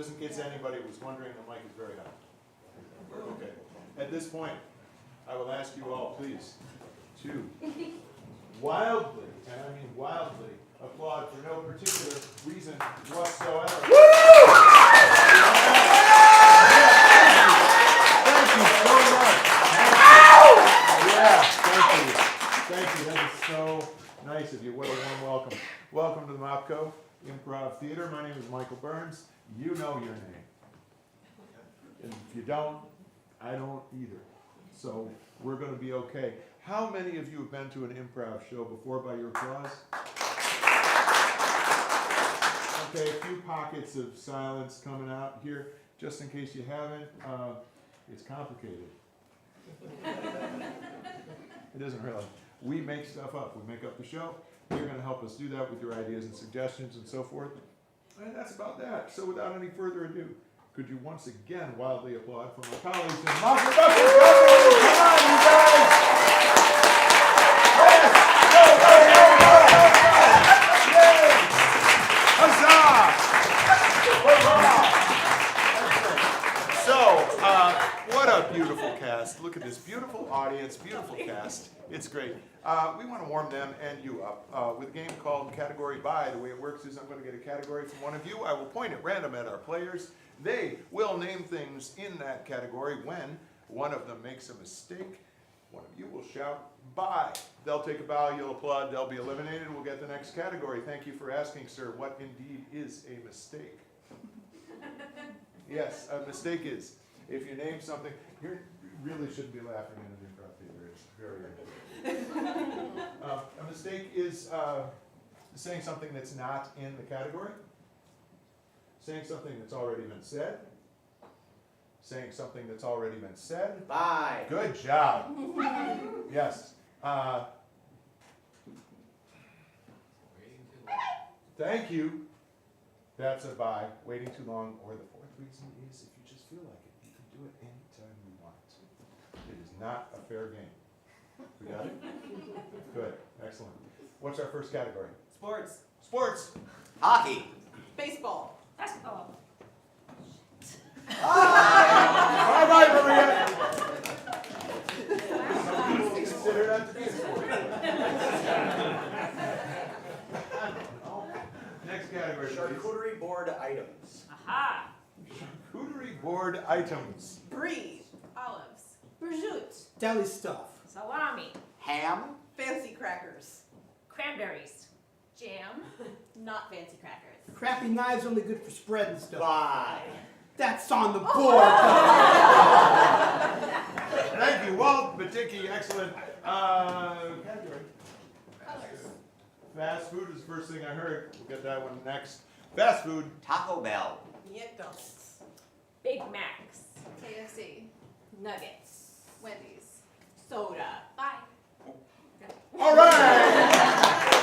Just in case anybody was wondering, the mic is very high. Okay. At this point, I will ask you all, please, to wildly, and I mean wildly, applaud for no particular reason whatsoever. Thank you so much. Yeah, thank you. Thank you. That is so nice of you. What a warm welcome. Welcome to the Mopco Improv Theater. My name is Michael Burns. You know your name. And if you don't, I don't either. So we're going to be okay. How many of you have been to an improv show before by your applause? Okay, a few pockets of silence coming out here. Just in case you haven't, it's complicated. It isn't really. We make stuff up. We make up the show. You're going to help us do that with your ideas and suggestions and so forth. And that's about that. So without any further ado, could you once again wildly applaud for my colleagues in Mount Production? Come on, you guys! Yes! Go, go, go, go, go, go! Yay! Huzzah! Hurrah! So, what a beautiful cast. Look at this beautiful audience, beautiful cast. It's great. We want to warm them and you up with a game called Category By. The way it works is I'm going to get a category from one of you. I will point at random at our players. They will name things in that category. When one of them makes a mistake, one of you will shout, "Bye." They'll take a bow, you'll applaud, they'll be eliminated, we'll get the next category. Thank you for asking, sir. What indeed is a mistake? Yes, a mistake is, if you name something, you really shouldn't be laughing in an improv theater. It's very a mistake is saying something that's not in the category. Saying something that's already been said. Saying something that's already been said. Bye. Good job. Yes. Thank you. That's a bye. Waiting too long. Or the fourth reason is if you just feel like it, you can do it anytime you want. It is not a fair game. We got it? Good. Excellent. What's our first category? Sports. Sports. Hockey. Baseball. Basketball. All right, Maria. Some people consider that to be a sport. Next category. Charcuterie board items. Aha. Charcuterie board items. Brie. Olives. Prosciutto. Deli stuff. Salami. Ham. Fancy crackers. Cranberries. Jam. Not fancy crackers. Crappy knives only good for spreading stuff. Bye. That's on the board. Thank you, Walt Batiki. Excellent. Category. Colors. Fast food is the first thing I heard. We'll get that one next. Fast food. Taco Bell. Nietos. Big Macs. KFC. Nuggets. Wendy's. Soda. Bye. All right.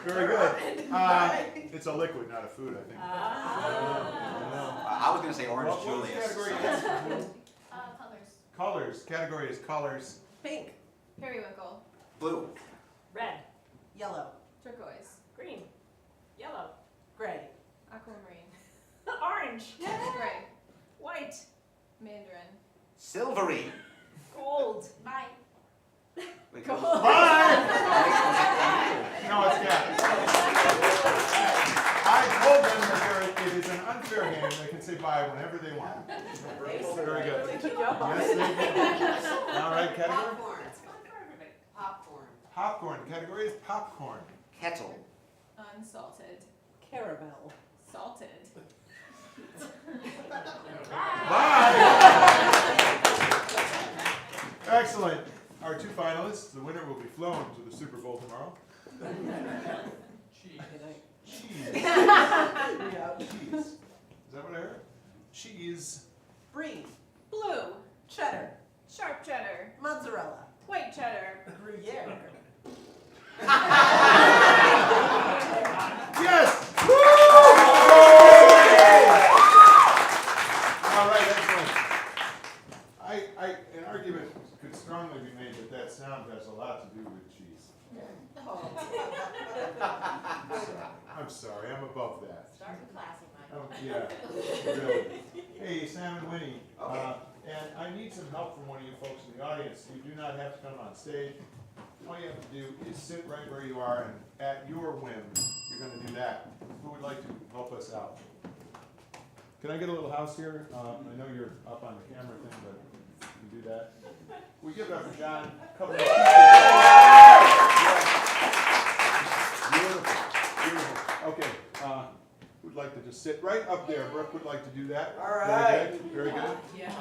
Very good. It's a liquid, not a food, I think. I was going to say Orange What was the Julius. category? Colors. Colors. Category is colors. Pink. Periwinkle. Blue. Red. Yellow. Turquoise. Green. Yellow. Gray. Aquamarine. Orange. Gray. White. Mandarin. Silvery. Gold. Bye. Wait, Gold. Bye. No, it's cat. I told them that it is an unfair game. They can say bye whenever they want. Very good. Really keep you up on Yes, it. they do. All right, category. Popcorn. Popcorn. Popcorn. Category is popcorn. Kettle. Unsalted. Caramel. Salted. Bye. Excellent. Our two finalists. The winner will be flown to the Super Bowl tomorrow. Cheese. Cheese. Cheese. Is that what I heard? Cheese. Brie. Blue. Cheddar. Sharp cheddar. Mozzarella. White cheddar. Gruyere. Yes! All right, excellent. An argument could strongly be made that sound has a lot to do with cheese. Oh. I'm sorry, I'm above that. Starting classy, Mike. Yeah, really. Hey, Sam and Winnie. Okay. And I need some help from one of you folks in the audience. You do not have to come on stage. All you have to do is sit right where you are, and at your whim, you're going to do that. Who would like to help us out? Can I get a little house here? I know you're up on the camera thing, but you do that. We give it up for John. Couple of Beautiful, beautiful. Okay, who'd like to just sit right up there? Brooke would like to do that. All right. Very good, very good. Yeah.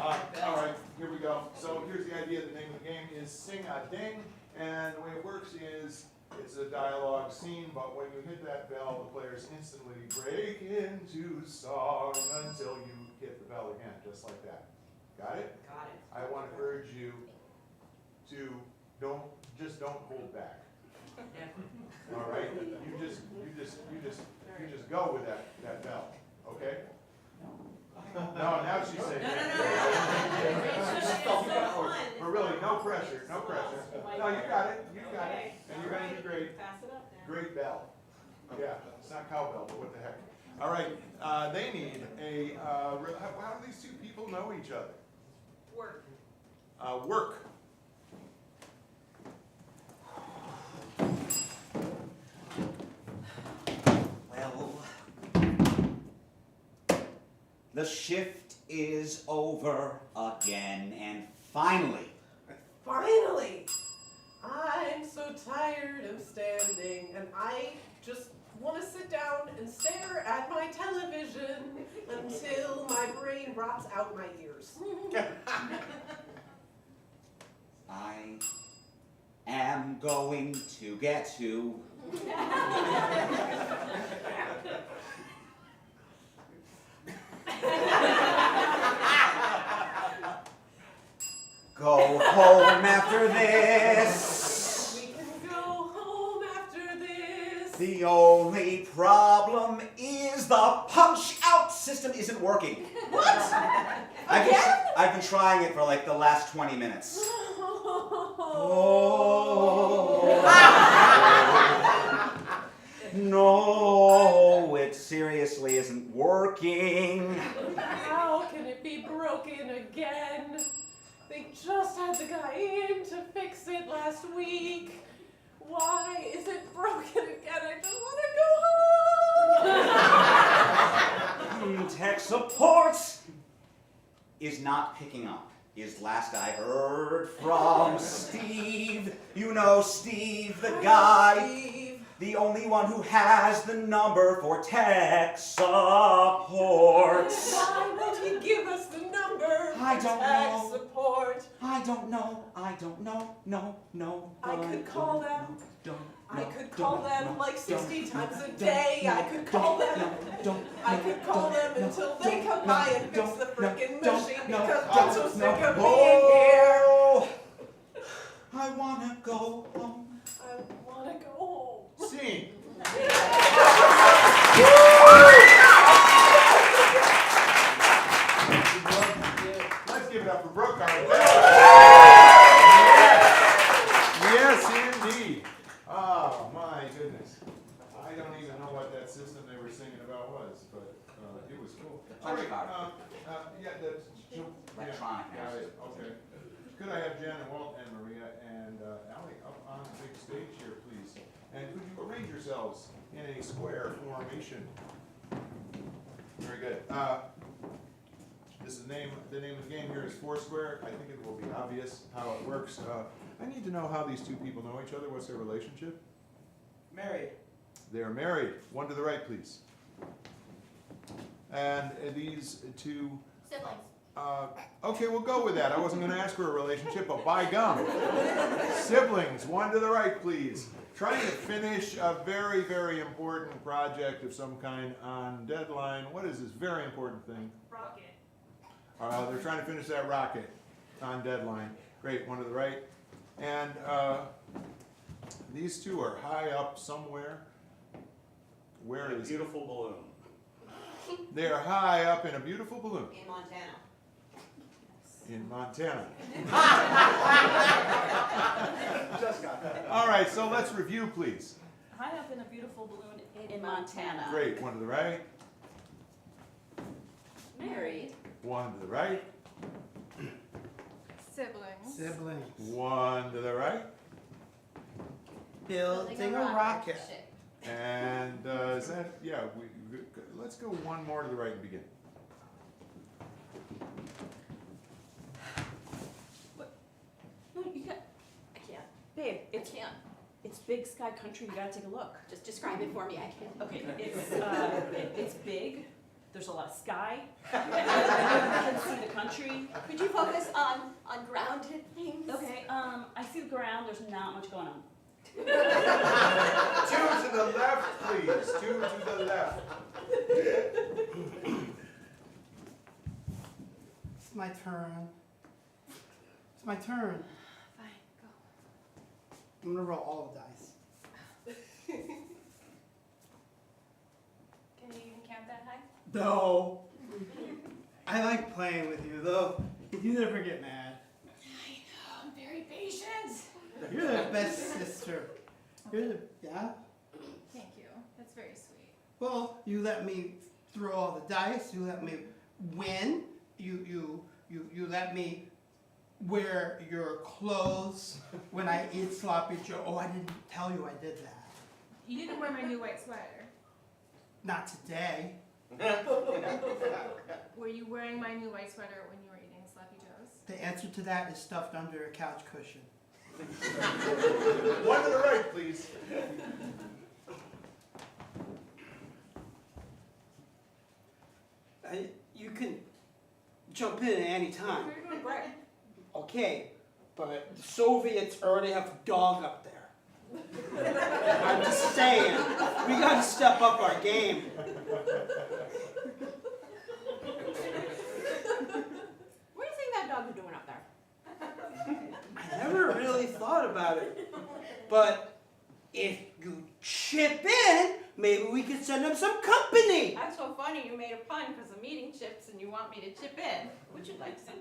All right, here we go. So here's the idea. The name of the game is Sing a Ding, and the way it works is it's a dialogue scene, but when you hit that bell, the players instantly break into song until you hit the bell again, just like that. Got it? Got it. I want to urge you to don't hold back. All right? You just go with that bell. Okay? No, now she's saying. But really, no pressure, no pressure. No, you got it, and you're gonna do great. Pass it up now. Great bell. Yeah, it's not cowbell, but what the heck. All right, they need a, how do these two people know each other? Work. Work. Well, the shift is over again, and finally, Finally! I'm so tired of standing, and I just want to sit down and stare at my television until my brain rots out my ears. I am going to get to go home after this. We can go home after this. The only problem is the punch-out system isn't working. What? I've been trying it for like the last 20 minutes. No, it seriously isn't working. How can it be broken again? They just had the guy in to fix it last week. Why is it broken again? I just want to go home. Tech support is not picking up. Is last I heard from Steve. You know Steve, the guy. Steve. The only one who has the number for tech support. Why won't he give us the number I for don't tech know. support? I don't know. No. I could call them. Don't. I could call them like 60 times a day. I could call them. I could call them until they come by and fix the freaking machine because I'm so sick of being here. I wanna go home. I want to go home. Scene. Let's give it up for Brooke, our Yes, indeed. Oh, my goodness. I don't even know what that system they were singing about was, but it was cool. The punch card. Yeah, that's... Electronic Yeah, house. okay. Could I have Jen and Walt and Maria and Allie up on the big stage here, please? And could you arrange yourselves in a square formation? Very good. This is the name of the game here is Foursquare. I think it will be obvious how it works. I need to know how these two people know each other. What's their relationship? Married. They are married. One to the right, please. And these two... Siblings. Okay, we'll go with that. I wasn't going to ask for a relationship, but by gum. Siblings, one to the right, please. Trying to finish a very, very important project of some kind on deadline. What is this very important thing? Rocket. They're trying to finish that rocket on deadline. Great, one to the right. And these two are high up somewhere. Where is it? Beautiful balloon. They are high up in a beautiful balloon. In Montana. In Montana. Just got that. All right, so let's review, please. High up in a beautiful balloon in Montana. Great, one to the right. Married. One to the right. Siblings. Siblings. One to the right. Building a rocket. ship. And is that, yeah, let's go one more to the right and begin. No, you got. I can't. Babe, it's Big Sky Country. You gotta take a look. Just describe it for me, I can't. Okay, it's big. There's a lot of sky. You can see the country. Could you focus on grounded things? Okay, I see the ground. There's not much going on. Two to the left, please. Two to the left. It's my turn. It's my turn. Fine, go. I'm gonna roll all the dice. Can you even count that high? No. I like playing with you, though. You never get mad. I'm very patient. You're the best sister. You're the, yeah? Thank you. That's very sweet. Well, you let me throw all the dice. You let me win. You let me wear your clothes when I eat sloppy Joe. Oh, I didn't tell you I did that. You didn't wear my new white sweater. Not today. Were you wearing my new white sweater when you were eating Sloppy Joe's? The answer to that is stuffed under a couch cushion. One to the right, please. You can jump in at any time. We're doing great. Okay, but the Soviets already have a dog up there. I'm just saying, we gotta step up our game. What do you think that dog is doing up there? I never really thought about it, but if you chip in, maybe we could send them some company. That's so funny, you made a pun because I'm eating chips and you want me to chip in. Would you like some?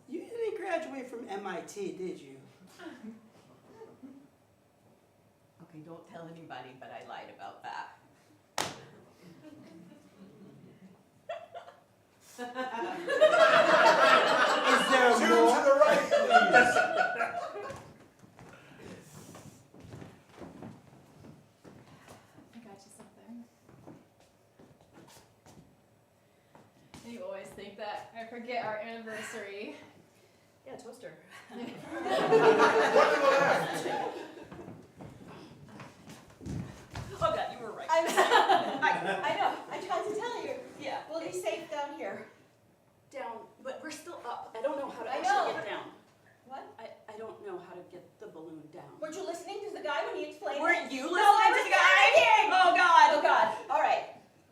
You didn't graduate from MIT, did you? Okay, don't tell anybody, but I lied about that. Is there Two more? to the right, please. I got you something. You always think that I forget our anniversary. Yeah, toaster. One to the left. Oh God, you were right. I know, I tried to tell you. Yeah. We'll be safe down here. Down, but we're still up. I don't know how to I actually know. get down. What? I don't know how to get the balloon down. Weren't you listening to the guy when he explained Weren't it? you No, listening I to was the guy? panicking. Oh God. Oh God. All right.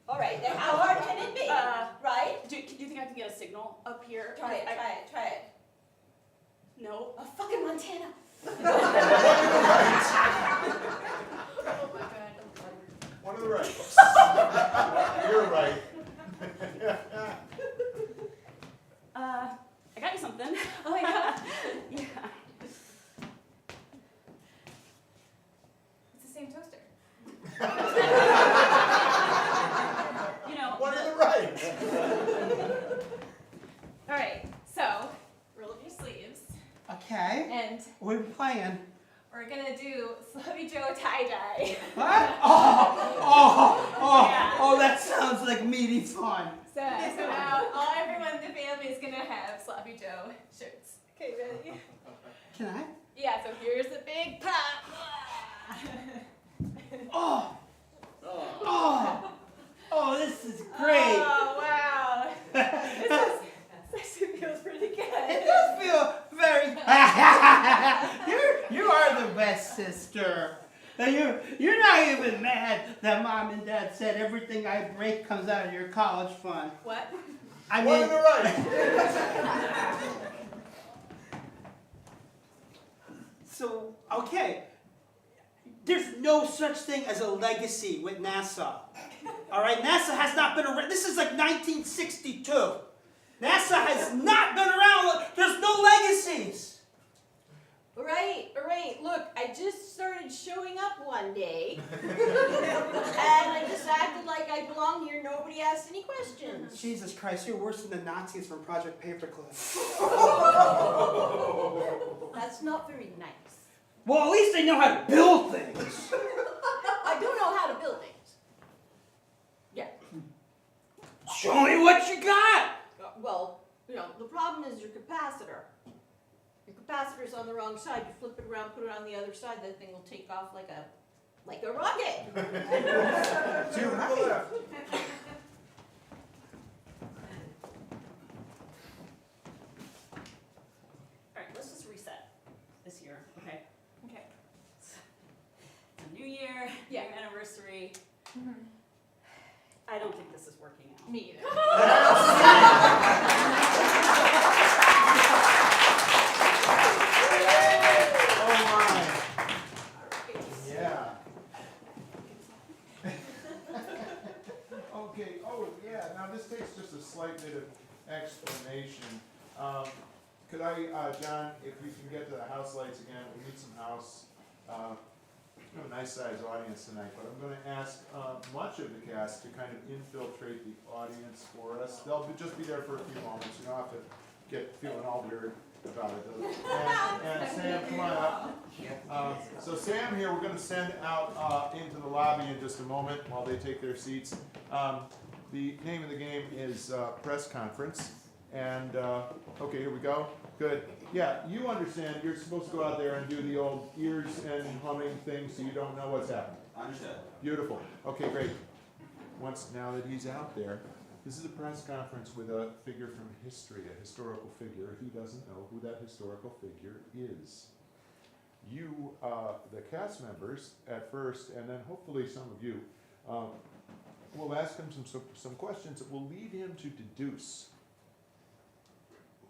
All right. Then how hard can it be? Right? Do you think I can get a signal up here? Try it. Try it. No. Oh, fucking Montana. Oh my god. One to the right. You're right. I got you something. Oh yeah. Yeah. It's the same toaster. You know. One to the right. All right, so roll up your sleeves, Okay, and what are we playing? we're gonna do Sloppy Joe tie-dye. What? Oh, that sounds like meaty fun. So now everyone in the family is gonna have Sloppy Joe shirts. Okay, ready? Can I? Yeah, so here's the big pop. Oh, this is great. Oh, wow. This actually feels pretty It good. does feel very. You are the best sister. And you're not even mad that Mom and Dad said everything I break comes out of your college fund. What? I One to mean, the right. so okay. There's no such thing as a legacy with NASA. All right, NASA has not been around. This is like 1962. NASA has not been around. There's no legacies. Right. Look, I just started showing up one day, and I just acted like I belong here. Nobody asked any questions. Jesus Christ, you're worse than the Nazis from Project Paperclip. That's not very nice. Well, at least they know how to build things. I do know how to build things. Yeah. Show me what you got. Well, the problem is your capacitor. Your capacitor's on the wrong side. You flip it around, put it on the other side, that thing will take off like a rocket. To the left. Alright, let's just reset this year, okay? Okay. A new year, Yeah. new anniversary. Mhm. I don't think this is working out. Me either. Oh my. Yeah. Okay, oh yeah, now this takes just a slight bit of explanation. Could I, John, if we can get to the house lights again, we need some house. We have a nice sized audience tonight, but I'm gonna ask much of the cast to kind of infiltrate the audience for us. They'll just be there for a few moments, you don't have to get feeling all weird about it. And Sam, come on up. So Sam here, we're gonna send out into the lobby in just a moment while they take their seats. The name of the game is press conference. And, okay, here we go. Good. Yeah, you understand, you're supposed to go out there and do the old ears and humming thing so you don't know what's happening. Understood. Beautiful. Okay, great. Now that he's out there, this is a press conference with a figure from history, a historical figure. Who doesn't know who that historical figure is? You, the cast members at first, and then hopefully some of you, will ask him some questions that will lead him to deduce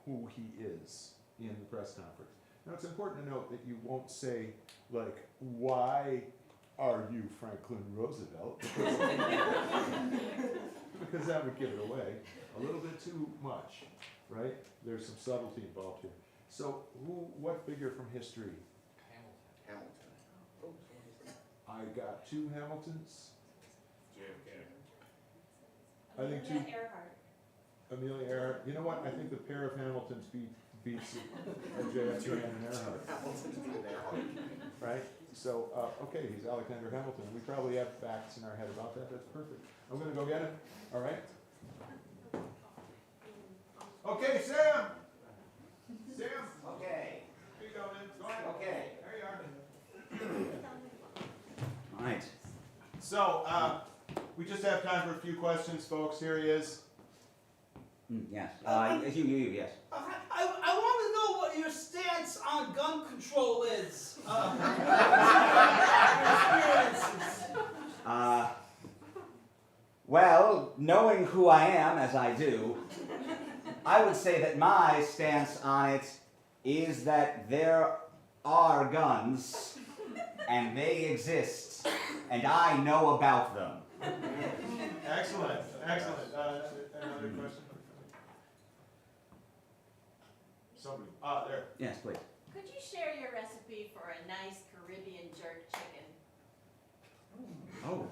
who he is in the press conference. Now it's important to note that you won't say, like, why are you Franklin Roosevelt? Because that would give it away a little bit too much, right? There's some subtlety involved here. So what figure from history? Hamilton. I got two Hamiltons. I think two. Amelia Earhart. Amelia Earhart. You know what? I think the pair of Hamiltons beats JFK and Earhart. Hamilton's been there. Right? So, okay, he's Alexander Hamilton. We probably have facts in our head about that. That's perfect. I'm going to go get it. All right? Okay, Sam! Sam! Okay. Here you go, man. Go ahead. Okay. There you are. All right. So, we just have time for a few questions, folks. Here he is. Yes. Yes. I want to know what your stance on gun control is. Well, knowing who I am as I do, I would say that my stance on it is that there are guns, and they exist, and I know about them. Excellent. Excellent. Another question? Somebody. There. Yes, please. Could you share your recipe for a nice Caribbean jerk chicken? Oh.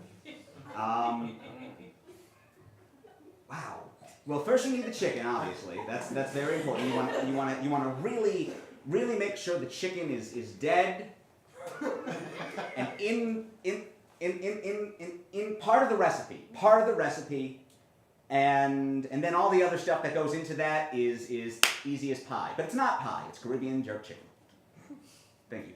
Wow. Well, first you need the chicken, obviously. That's very important. You want to really make sure the chicken is dead and in part of the recipe. And then all the other stuff that goes into that is easy as pie. But it's not pie, it's Caribbean jerk chicken. Thank you.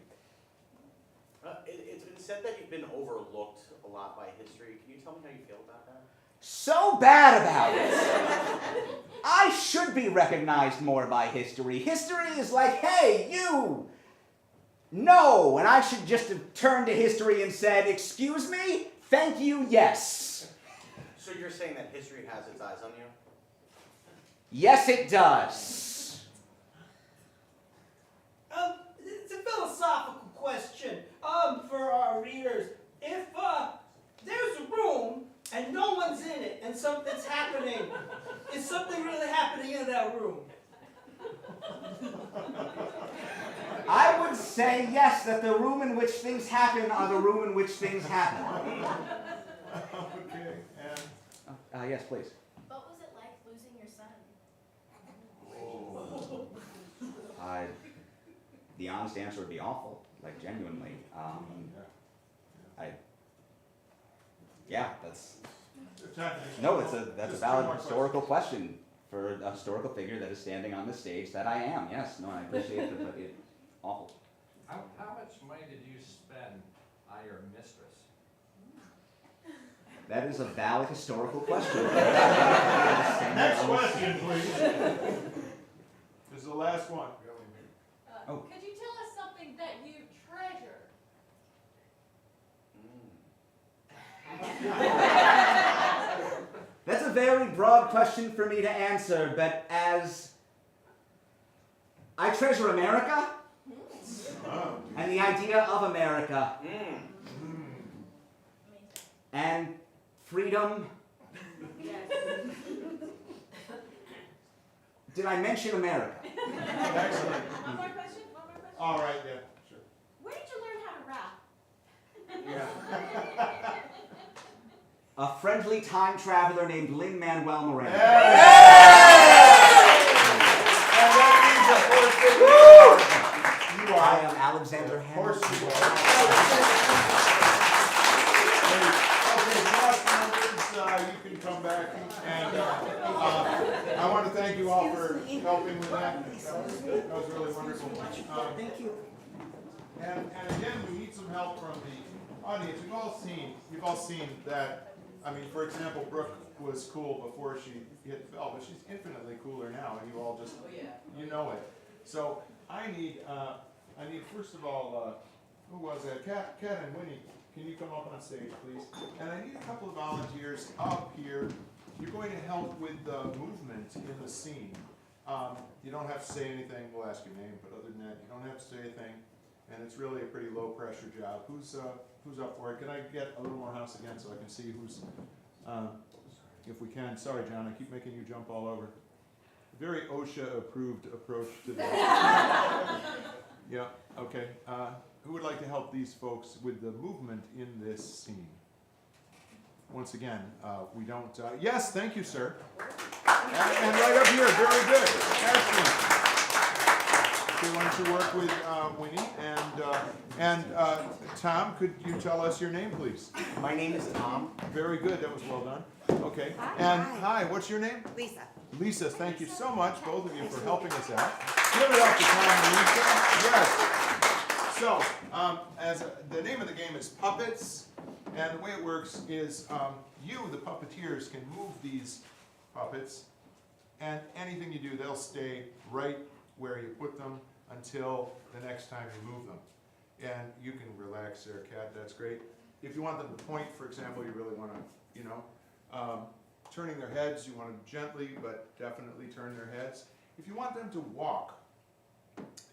It's been said that you've been overlooked a lot by history. Can you tell me how you feel about that? So bad about it. I should be recognized more by history. History is like, hey, you! No! And I should just have turned to history and said, excuse me? Thank you, yes. So you're saying that history has its eyes on you? Yes, it does. It's a philosophical question for our readers. If there's a room and no one's in it and something's happening, is something really happening in that room? I would say yes, that the room in which things happen are the room in which things happen. Okay. And Yes, please. the honest answer would be awful, like genuinely. That's no, that's a Just valid 2 more historical question for a historical figure that is standing on the stage that I am. Yes, no, I appreciate it, but it's awful. How much money did you spend on your mistress? That is a valid historical question. Next question, please. This is the last one. Oh. Could you tell us something that you treasure? That's a very broad question for me to answer, but as I treasure America and the idea of America and freedom. Did I mention America? Excellent. One more question? All right, yeah, sure. Where did you learn how to rap? Yeah. A friendly time traveler named Lin-Manuel Miranda. And that means, of course, that you I are. am Alexander Of course Hamilton. you are. Okay, class members, you can come back. And I want to thank you all for helping with that. That was really wonderful. Thank you. And again, we need some help from the audience. You've all seen that. I mean, for example, Brooke was cool before she hit Phil, but she's infinitely cooler now, and you all just, you know it. So I need first of all, who was that? Kat and Winnie, can you come up on stage, please? And I need a couple of volunteers up here. You're going to help with the movement in the scene. You don't have to say anything. We'll ask your name, but other than that, you don't have to say anything. And it's really a pretty low pressure job. Who's up for it? Can I get a little more house again so I can see who's, if we can. Sorry, John, I keep making you jump all over. Very OSHA approved approach to this. Yeah, okay. Who would like to help these folks with the movement in this scene? Once again, we don't, yes, thank you, sir. And right up here, very good. Excellent. Okay, why don't you work with Winnie and Tom, could you tell us your name, please? My name is Tom. Very good, that was well done. Okay, and hi, what's your name? Lisa. Lisa, thank you so much, both of you, for helping us out. Give it up to Tom and Lisa. Yes. So, the name of the game is Puppets, and the way it works is you, the puppeteers, can move these puppets, and anything you do, they'll stay right where you put them until the next time you move them. And you can relax there, Kat, that's great. If you want them to point, for example, you really want to, turning their heads, you want to gently but definitely turn their heads. If you want them to walk,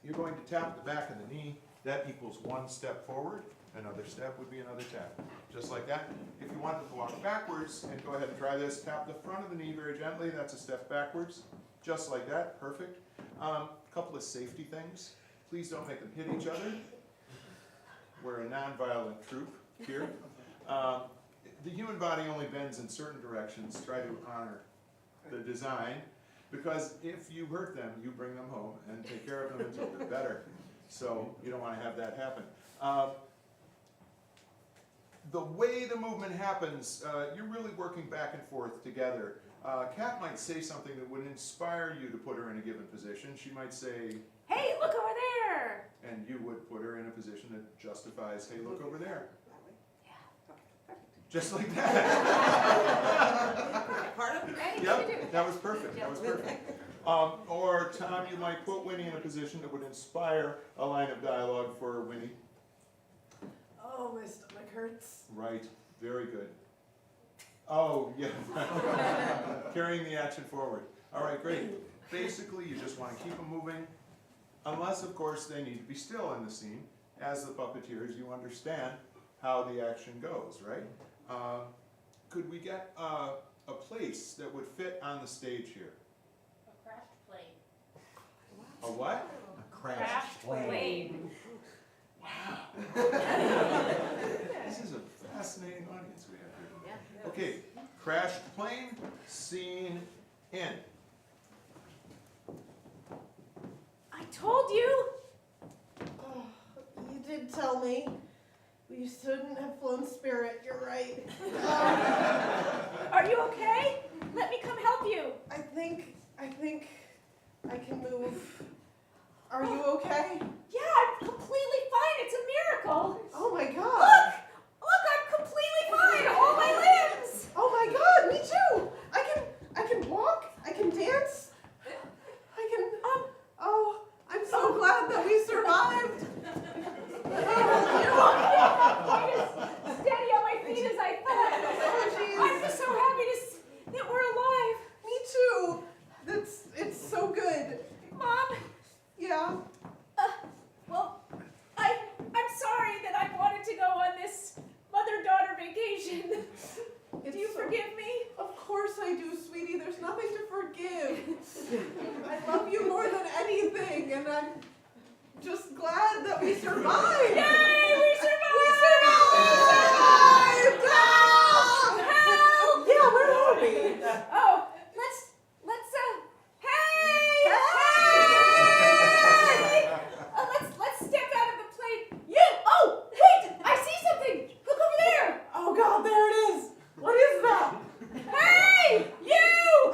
you're going to tap the back of the knee. That equals one step forward. Another step would be another tap, just like that. If you want them to walk backwards, and go ahead and try this, tap the front of the knee very gently. That's a step backwards, just like that. Perfect. Couple of safety things. Please don't make them hit each other. We're a non-violent troupe here. The human body only bends in certain directions. Try to honor the design, because if you hurt them, you bring them home and take care of them until they're better. So you don't want to have that happen. The way the movement happens, you're really working back and forth together. Kat might say something that would inspire you to put her in a given position. She might say, Hey, look over there! and you would put her in a position that justifies, hey, look over there. Just like that. Yep, that was perfect. That was perfect. Or Tom, you might put Winnie in a position that would inspire a line of dialogue for Winnie. Oh, my stomach hurts. Right. Very good. Oh, yeah. Carrying the action forward. All right, great. Basically, you just want to keep them moving, unless, of course, they need to be still in the scene. As the puppeteers, you understand how the action goes, right? Could we get a place that would fit on the stage here? A crashed plane. A what? A crashed plane. Wow. This is a fascinating audience we have here. Yeah. Okay, crashed plane, scene in. I told you! tell me. We shouldn't have flown Spirit, you're right. Are you okay? Let me come help you. I think I can move. Are you okay? Yeah, I'm completely fine. It's a miracle. Oh my god. Look, I'm completely fine. All my limbs. Oh my god, me too. I can walk, I can dance. I can oh, I'm so glad that we survived. Steady on my feet as I thought. Oh, jeez. I'm just so happy that we're alive. Me too. It's so good. Mom, Yeah. well, I'm sorry that I wanted to go on this mother-daughter vacation. Do you forgive me? Of course I do, sweetie. There's nothing to forgive. I love you more than anything, and I'm just glad that we survived. Yay, we survived! We survived! Help! Yeah, where are we? Oh, let's hey! Let's step out of the plane. Oh, wait, I see something. Look over there. Oh God, there it is. What is that? Hey, you!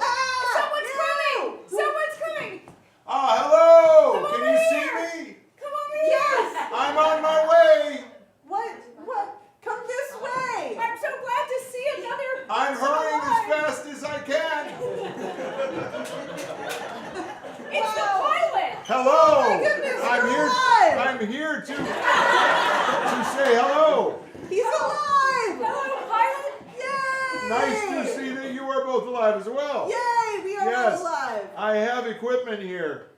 Someone's you! coming. Someone's coming. Hello! Come Can over you here. see me? Come over here. Yes. I'm on my way! What? Come this way. I'm so glad to see another. I'm person hurrying as alive. fast as I can! It's the pilot. Hello! Oh my goodness, you're alive. I'm here to say hello! He's alive. Hello, pilot. Yay! Nice to see that you are both alive as well. Yay! We are Yes. all alive. I have equipment here.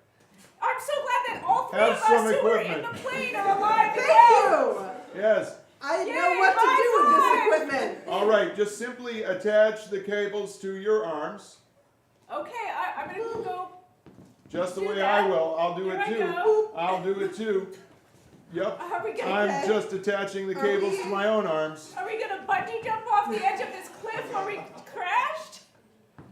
I'm so glad that all three Have of us some who were in equipment. the plane are alive. Thank well. you. Yes. I Yay, know what to high do with five. this equipment. All right, just simply attach the cables to your arms. Okay, I'm gonna go. Just the Do way that. I will. I'll do Here it I too. go. I'll do it too. Yep. Are we gonna? I'm just attaching the Are cables we- to my own arms. Are we gonna bungee jump off the edge of this cliff where we crashed?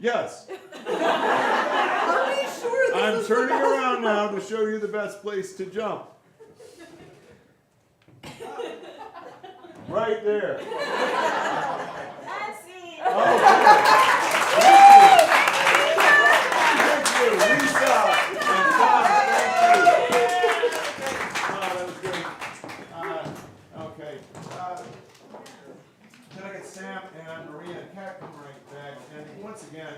Yes. Are we sure this I'm is turning the best around now to show you the best place to jump. Right there. That's it. Okay. Thank you, Lisa and Tom. Thank you. Oh, that was great. Okay. Then I get Sam and Maria and Kat come right back. And once again,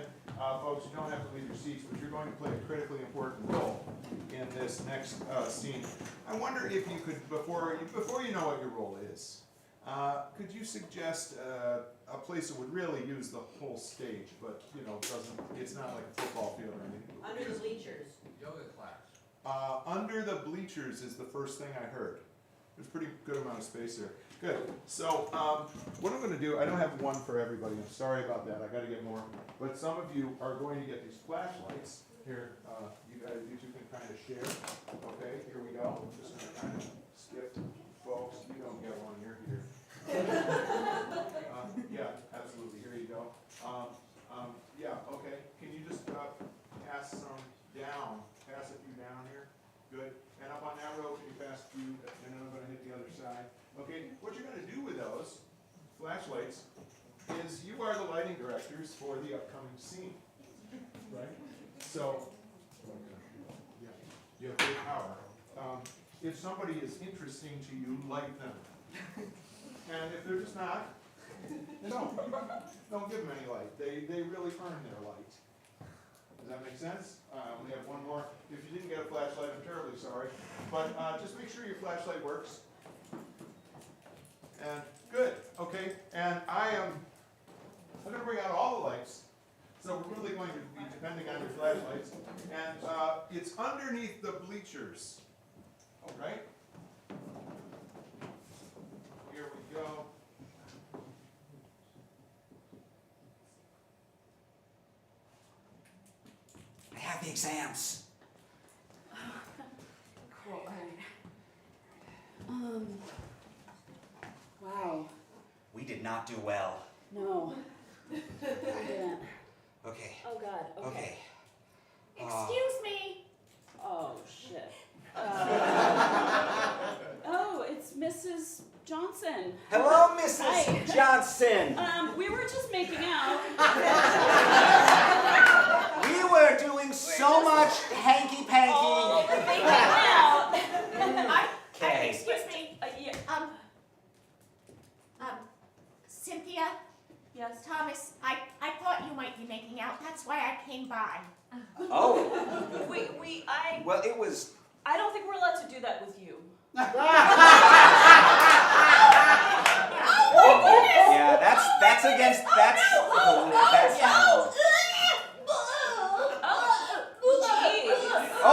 folks, you don't have to leave your seats, but you're going to play a critically important role in this next scene. I wonder if you could, before you know what your role is, could you suggest a place that would really use the whole stage, but it's not like a football field or anything? Under the bleachers. Yoga class. Under the bleachers is the first thing I heard. There's a pretty good amount of space there. Good. So what I'm going to do, I don't have one for everybody. I'm sorry about that. I got to get more. But some of you are going to get these flashlights. Here, you two can kind of share. Okay, here we go. I'm just going to kind of skip folks. You don't get one. You're here. Yeah, absolutely. Here you go. Yeah, okay. Can you just pass some down? Pass a few down here. Good. And up on that row, can you pass a few? And then I'm going to hit the other side. Okay, what you're going to do with those flashlights is you are the lighting directors for the upcoming scene. Right? So, yeah, you have great power. If somebody is interesting to you, light them. And if they're just not, don't give them any light. They really earn their light. Does that make sense? We have one more. If you didn't get a flashlight, I'm terribly sorry. But just make sure your flashlight works. And good, okay. And I'm going to bring out all the lights. So we're really going to be depending on your flashlights. And it's underneath the bleachers. All right? Here we go. I have the exams. Cool, alright. Wow, We did not do well. no. I didn't. Okay. Oh God, okay. Excuse me. Oh, shit. Oh, it's Miss Johnson. We were just making out. We were doing so much hanky-panky. Oh, we're making out. Okay. Excuse me. Yeah. Cynthia, Yes. Thomas, I thought you might be making out. That's why I came by. Oh, well, it was... I don't think we're allowed to do that with you. Yeah, that's against... That's... that's Oh, Oh.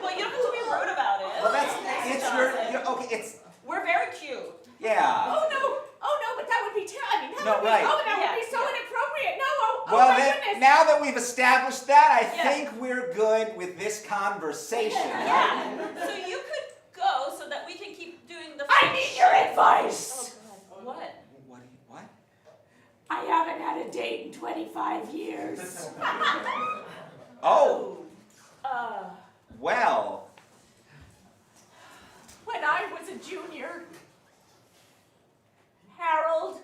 well, you don't have to be rude about it. Well, it's okay, it's... We're very cute. Yeah. Oh no, but that would be terrible. I mean, that No, would be, right. that would be so Yeah. inappropriate. No, Well, my then, goodness. now that we've established that, I Yeah. think we're good with this conversation. Yeah. So you could go so that we can keep doing the. I need your advice. Oh, God. What? What? I haven't had a date in 25 years. Oh, well. When I was a junior, Harold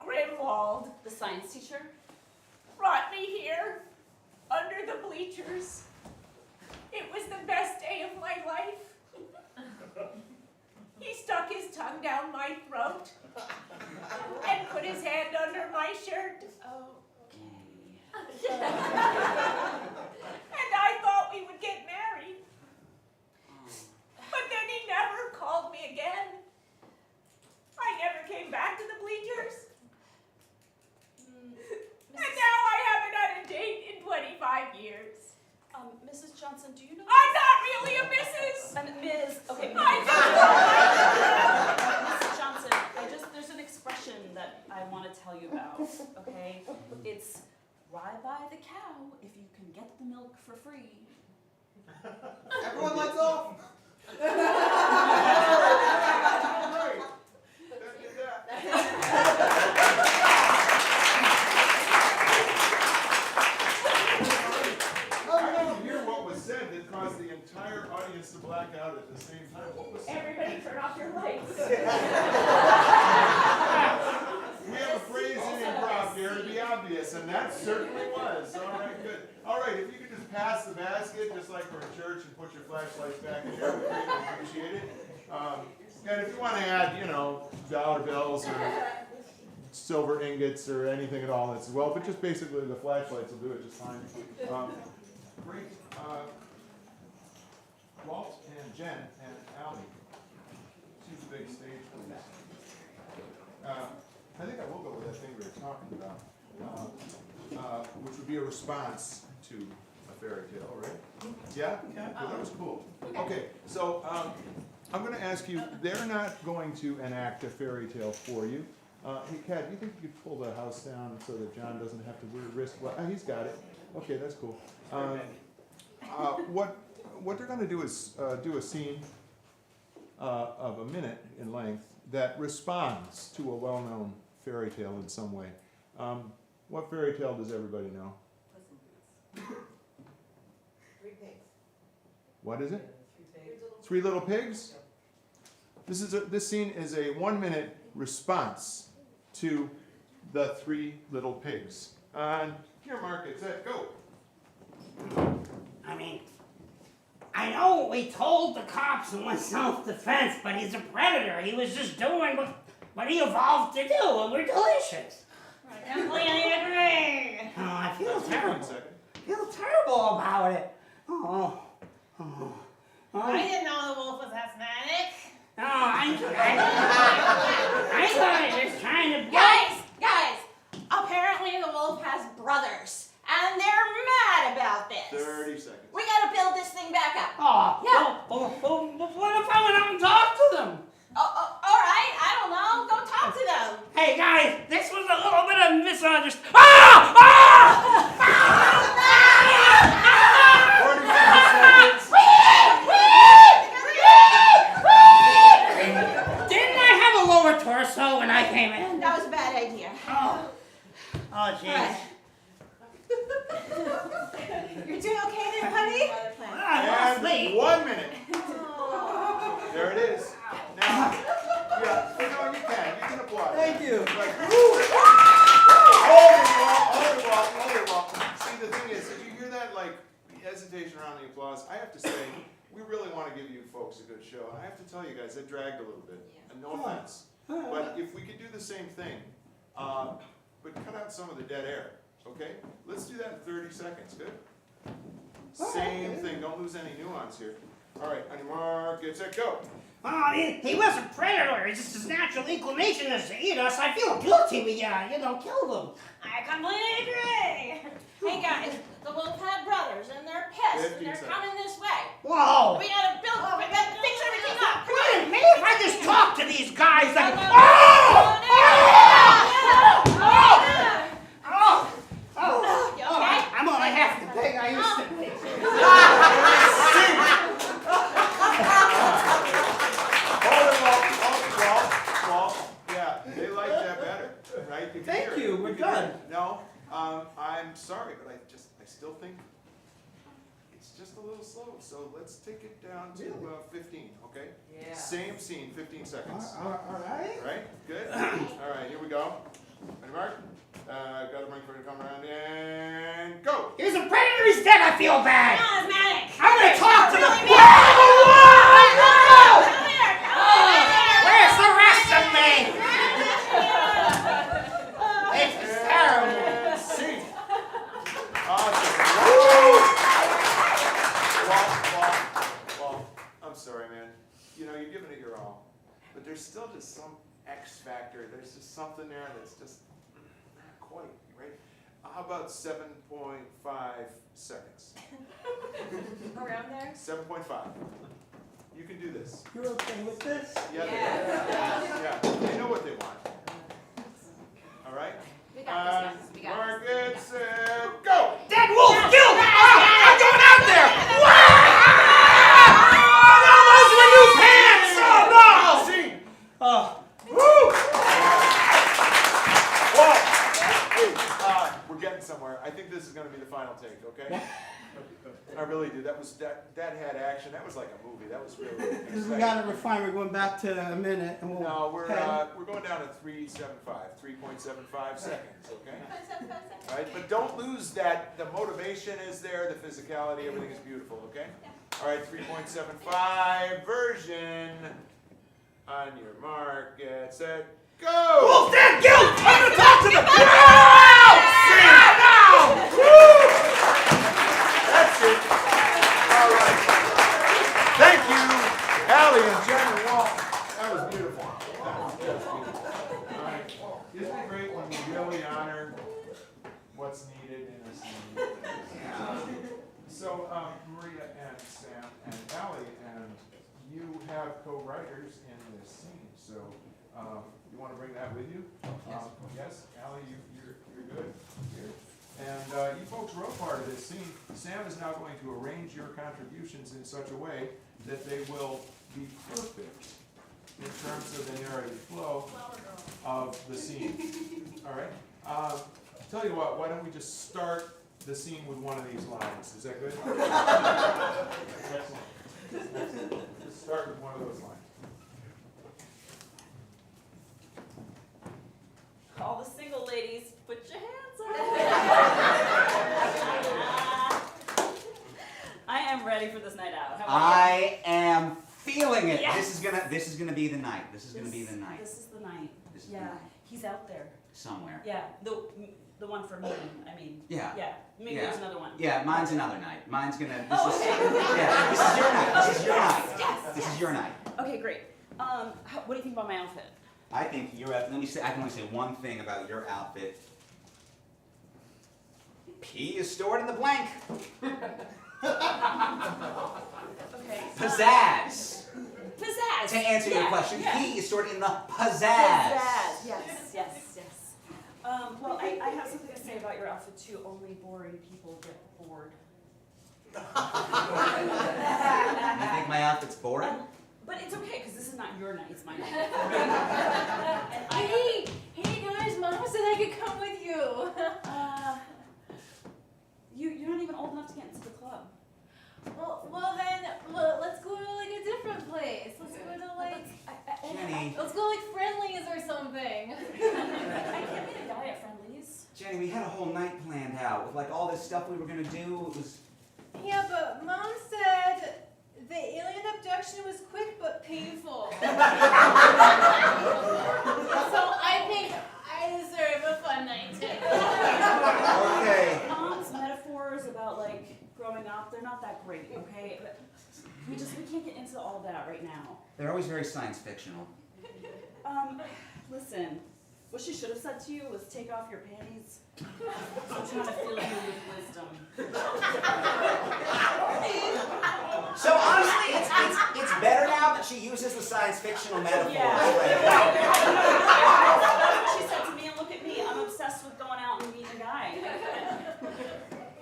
Grimwald The science teacher? brought me here under the bleachers. It was the best day of my life. He stuck his tongue down my throat and put his hand under my shirt. And I thought we would get married. But then he never called me again. I never came back to the bleachers. And now I haven't had a date in 25 years. Mrs. Johnson, do you know? I'm not really a Mrs. Ms. Okay. Mrs. Johnson, there's an expression that I want to tell you about, okay? It's ride by the cow if you can get the milk for free. Everyone lights off. All right. That did that. I didn't hear what was said that caused the entire audience to black out at the same time. What was said? Everybody turn off your lights. We have a phrase in improv here to be obvious, and that certainly was. All right, good. All right, if you could just pass the basket, just like we're in church, and put your flashlights back in there, we'd greatly appreciate it. And if you want to add, dollar bills or silver ingots or anything at all, that's well, but just basically the flashlights will do it just fine. Great. Walt and Jen and Allie, choose the big stage, please. I think I will go with that thing we were talking about, which would be a response to a fairy tale, right? Yeah? Well, that was cool. Okay, so I'm going to ask you, they're not going to enact a fairy tale for you. Hey, Kat, do you think you could pull the house down so that John doesn't have to risk, well, he's got it. Okay, that's cool. What they're going to do is do a scene of a minute in length that responds to a well-known fairy tale in some way. What fairy tale does everybody know? Three pigs. What is it? Three pigs. Three Little Pigs? This scene is a 1-minute response to the Three Little Pigs. On your mark, get set, go. I mean, I know we told the cops it was self-defense, but he's a predator. He was just doing what he evolved to do, and we're delicious. I completely agree. Oh, I feel One terrible. second. I feel terrible about it. I didn't know the wolf was asthmatic. No, I thought I was just trying to... Guys, apparently the wolf has brothers, and they're mad about this. 30 seconds. We gotta build this thing back up. Oh, Yeah. well, what if I went out and talked to them? All right, I don't know. Go talk to them. Hey, guys, this was a little bit of misunderstanding. 45 seconds. Didn't I have a lower torso when I came in? That was a bad idea. Oh, jeez. You're doing okay there, honey? And 1 minute. There it is. Now, yeah, you can applaud. hear that, like, hesitation around the applause? I have to say, we really want to give you folks a good show. And I have to tell you guys, it dragged a little bit. And no offense. But if we could do the same thing, but cut out some of the dead air, okay? Let's do that in 30 seconds, good? Same thing, don't lose any nuance here. All right, on your mark, get set, go. Oh, he was a predator. It's just his natural inclination is to eat us. I feel guilty we, killed him. I completely agree. Hey guys, the wolf had brothers and they're pissed and 15 they're seconds. coming this way. Whoa! We gotta fix everything up. Come Wait, on. maybe if I just talk to these guys, like, No, no, You okay? I'm only half the thing I used to be. Walt. Yeah, they like that better, right? You can Thank hear it. you, we're can hear done. it. No, I'm sorry, but I still think it's just a little slow. So let's take it down to 15, okay? Yeah. Same scene, 15 seconds. All right. Right? Good? All right, here we go. Ready, Mark? Got to bring for you to come around and go! He was a predator. He's dead. I feel bad. Asthmatic. I'm gonna talk to the. Really Where's the rest of me? This is terrible. And scene. Awesome. Walt, I'm sorry, man. You know, you're giving it your all. But there's still just some X factor. There's just something there that's just not quite, right? How about 7.5 seconds? Around there? 7.5. You can do this. You're okay with this? Yeah, yeah. They know what they want. All right? We got this, guys. We got Mark this. it, set, go! Dead wolf killed. I'm going out there. No, those are my new pants. Oh no! Scene. Oh. Whoa! We're getting somewhere. I think this is going to be the final take, okay? I really do. That had action. That was like a movie. That was really Because we exciting. got to refine. We're going back to a minute. And we'll No, we're head. going down to 3.75 seconds, okay? All right, but don't lose that. The motivation is there. The physicality, everything is beautiful, okay? All right, 3.75 version. On your mark, get set, go! Wolf dead. Killed. I'm gonna talk to the. That's it. All right. Thank you, Allie and Jen and Walt. That was beautiful. That was beautiful. All right. Isn't it great when we really honor what's needed in a scene? So, Maria and Sam and Allie, and you have co-writers in this scene. So, you want to bring that with you? Yes. Allie, you're good. Here. And you folks wrote part of this scene. Sam is now going to arrange your contributions in such a way that they will be perfect in terms of the narrative flow of the scene. All right? Tell you what, why don't we just start the scene with one of these lines? Is that good? Excellent. Excellent. Let's start with one of those lines. All the single ladies, put your hands up. I am ready for this night out. How about I am feeling it. Yes. This is gonna be the night. This is gonna be the night. This is the night. This is the Yeah, night. he's out there. Somewhere. Yeah, the one for me. I mean. Yeah. Yeah, maybe Yeah. there's another one. Yeah, mine's another night. Mine's gonna. This Oh, is, okay. yeah, this is your night. This is your Yes, night. yes, This yes. is your night. Okay, great. What do you think about my outfit? I think your outfit. Let me say. I can only say one thing about your outfit. P is stored in the blank. Okay. Pizzazz. Pizzazz. To answer your Yeah, question, yeah. P is stored in the pizzazz. Yes, yes. Well, I have something to say about your outfit too. Only boring people get bored. You think my outfit's boring? But it's okay, because this is not your night, it's my night. And I Hey guys, Mom said I could come with you. you're not even old enough to get into the club. Well then, let's go to like a different place. Let's go to like, Jenny. let's go like Friendlies or something. I can't meet a guy at Friendly's. Jenny, we had a whole night planned out with like all this stuff we were gonna do. It was. Yeah, but Mom said the alien abduction was quick but painful. So I think I deserve a fun night too. Okay. Mom's metaphors about like growing up, they're not that great, okay? But we can't get into all of that right now. They're always very science fictional. Listen, what she should have said to you was take off your panties. I'm trying to fill you with wisdom. So honestly, it's better now that she uses the science fictional metaphors. Yeah. Right? That's what she said to me, and look at me, I'm obsessed with going out and meeting a guy.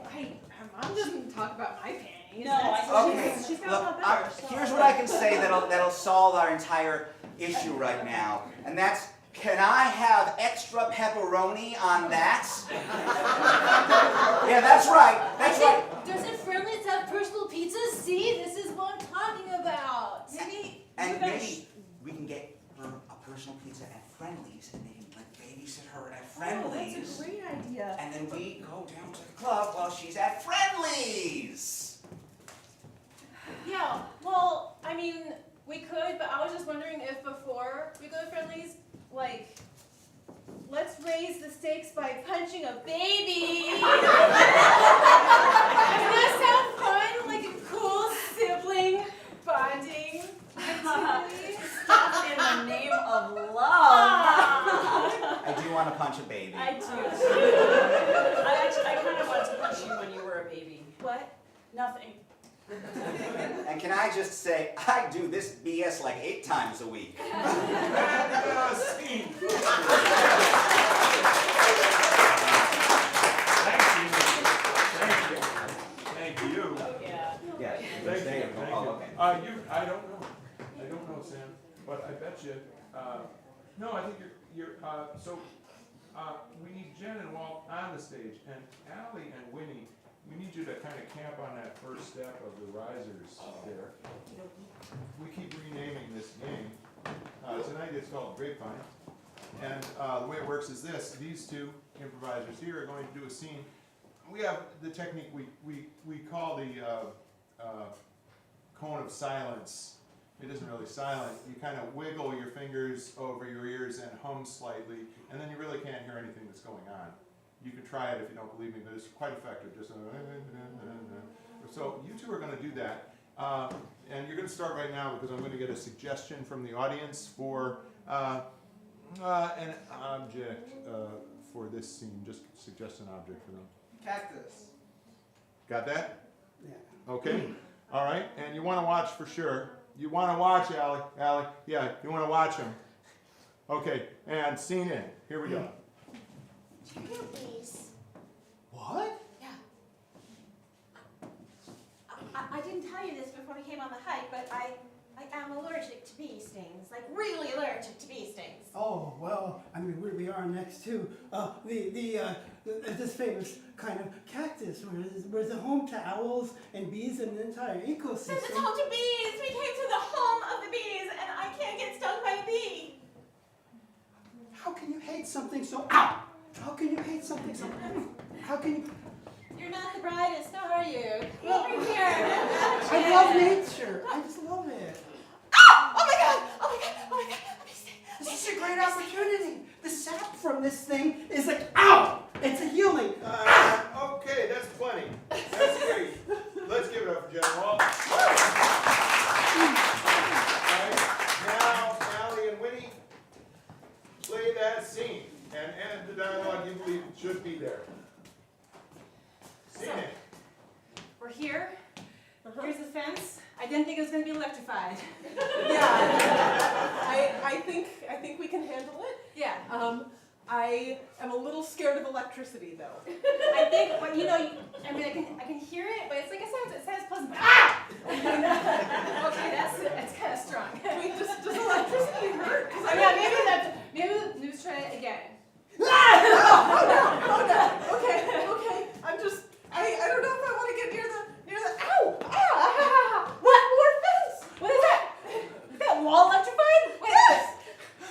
Her mom doesn't talk about my panties. No, Okay, she's got a look, lot better. So. here's what I can say that'll solve our entire issue right now, and that's, can I have extra pepperoni on that? Yeah, that's right. That's right. Doesn't Friendly's have personal pizzas? See, this is what I'm talking about. Maybe. And maybe we can get her a personal pizza at Friendly's, and they can like babysit her at Friendly's. Oh, that's a great idea. And then we go down to the club while she's at Friendly's. Yeah, well, I mean, we could, but I was just wondering if before we go to Friendly's, like, let's raise the stakes by punching a baby. Doesn't that sound fun? Like a cool sibling bonding activity? Stop in the name of love. I do want to punch a baby. I do. I kind of wanted to punch you when you were a baby. What? Nothing. And can I just say, I do this BS like 8 times a week. Scene. Thank you. Yeah. Yeah. Thank There you. you go. Thank Oh, you. okay. I don't know. I don't know, Sam. But I bet you. No, I think we need Jen and Walt on the stage, and Allie and Winnie. We need you to kind of camp on that first step of the risers there. We keep renaming this game. Tonight it's called Grapevine. And the way it works is this. These two improvisers here are going to do a scene. We have the technique we call the cone of silence. It isn't really silent. You kind of wiggle your fingers over your ears and hum slightly, and then you really can't hear anything that's going on. You can try it if you don't believe me, but it's quite effective. Just so you two are going to do that, and you're going to start right now because I'm going to get a suggestion from the audience for an object for this scene. Just suggest an object for them. Cactus. Got that? Yeah. Okay. All right. And you want to watch for sure. You want to watch, Allie. Allie. Yeah. You want to watch them. Okay. And scene in. Here we go. Bees. What? Yeah. I didn't tell you this before we came on the hike, but I am allergic to bee stings. Like really allergic to bee stings. Oh, well, I mean, we are next to this famous kind of cactus where it's home to owls and bees and an entire ecosystem. This is home to bees. We came to the home of the bees, and I can't get stung by a bee. How can you hate something so... Ow! How can you hate something so... How can you... You're not the brightest, are you? Well, over here. I love nature. I just love it. Oh my god! Oh my god! Oh my god! This is a great opportunity. The sap from this thing is like, ow! It's a healing. Okay, that's plenty. That's great. Let's give it up for Jen Walt. All right, now, Allie and Winnie, play that scene and add the dialogue you believe should be there. Scene it. We're here. Here's the fence. I didn't think it was going to be electrified. Yeah. I think we can handle it. Yeah. I am a little scared of electricity though. I think, well, I mean, I can hear it, but it's like it sounds pleasant. But ah! Okay, that's kind of strong. Wait, does electricity hurt? Oh yeah, maybe let's try it again. Oh no. Okay. I don't know if I want to get near the ow! Ah! What? More fence? What is that? Is that wall electrified? Wait, Yes!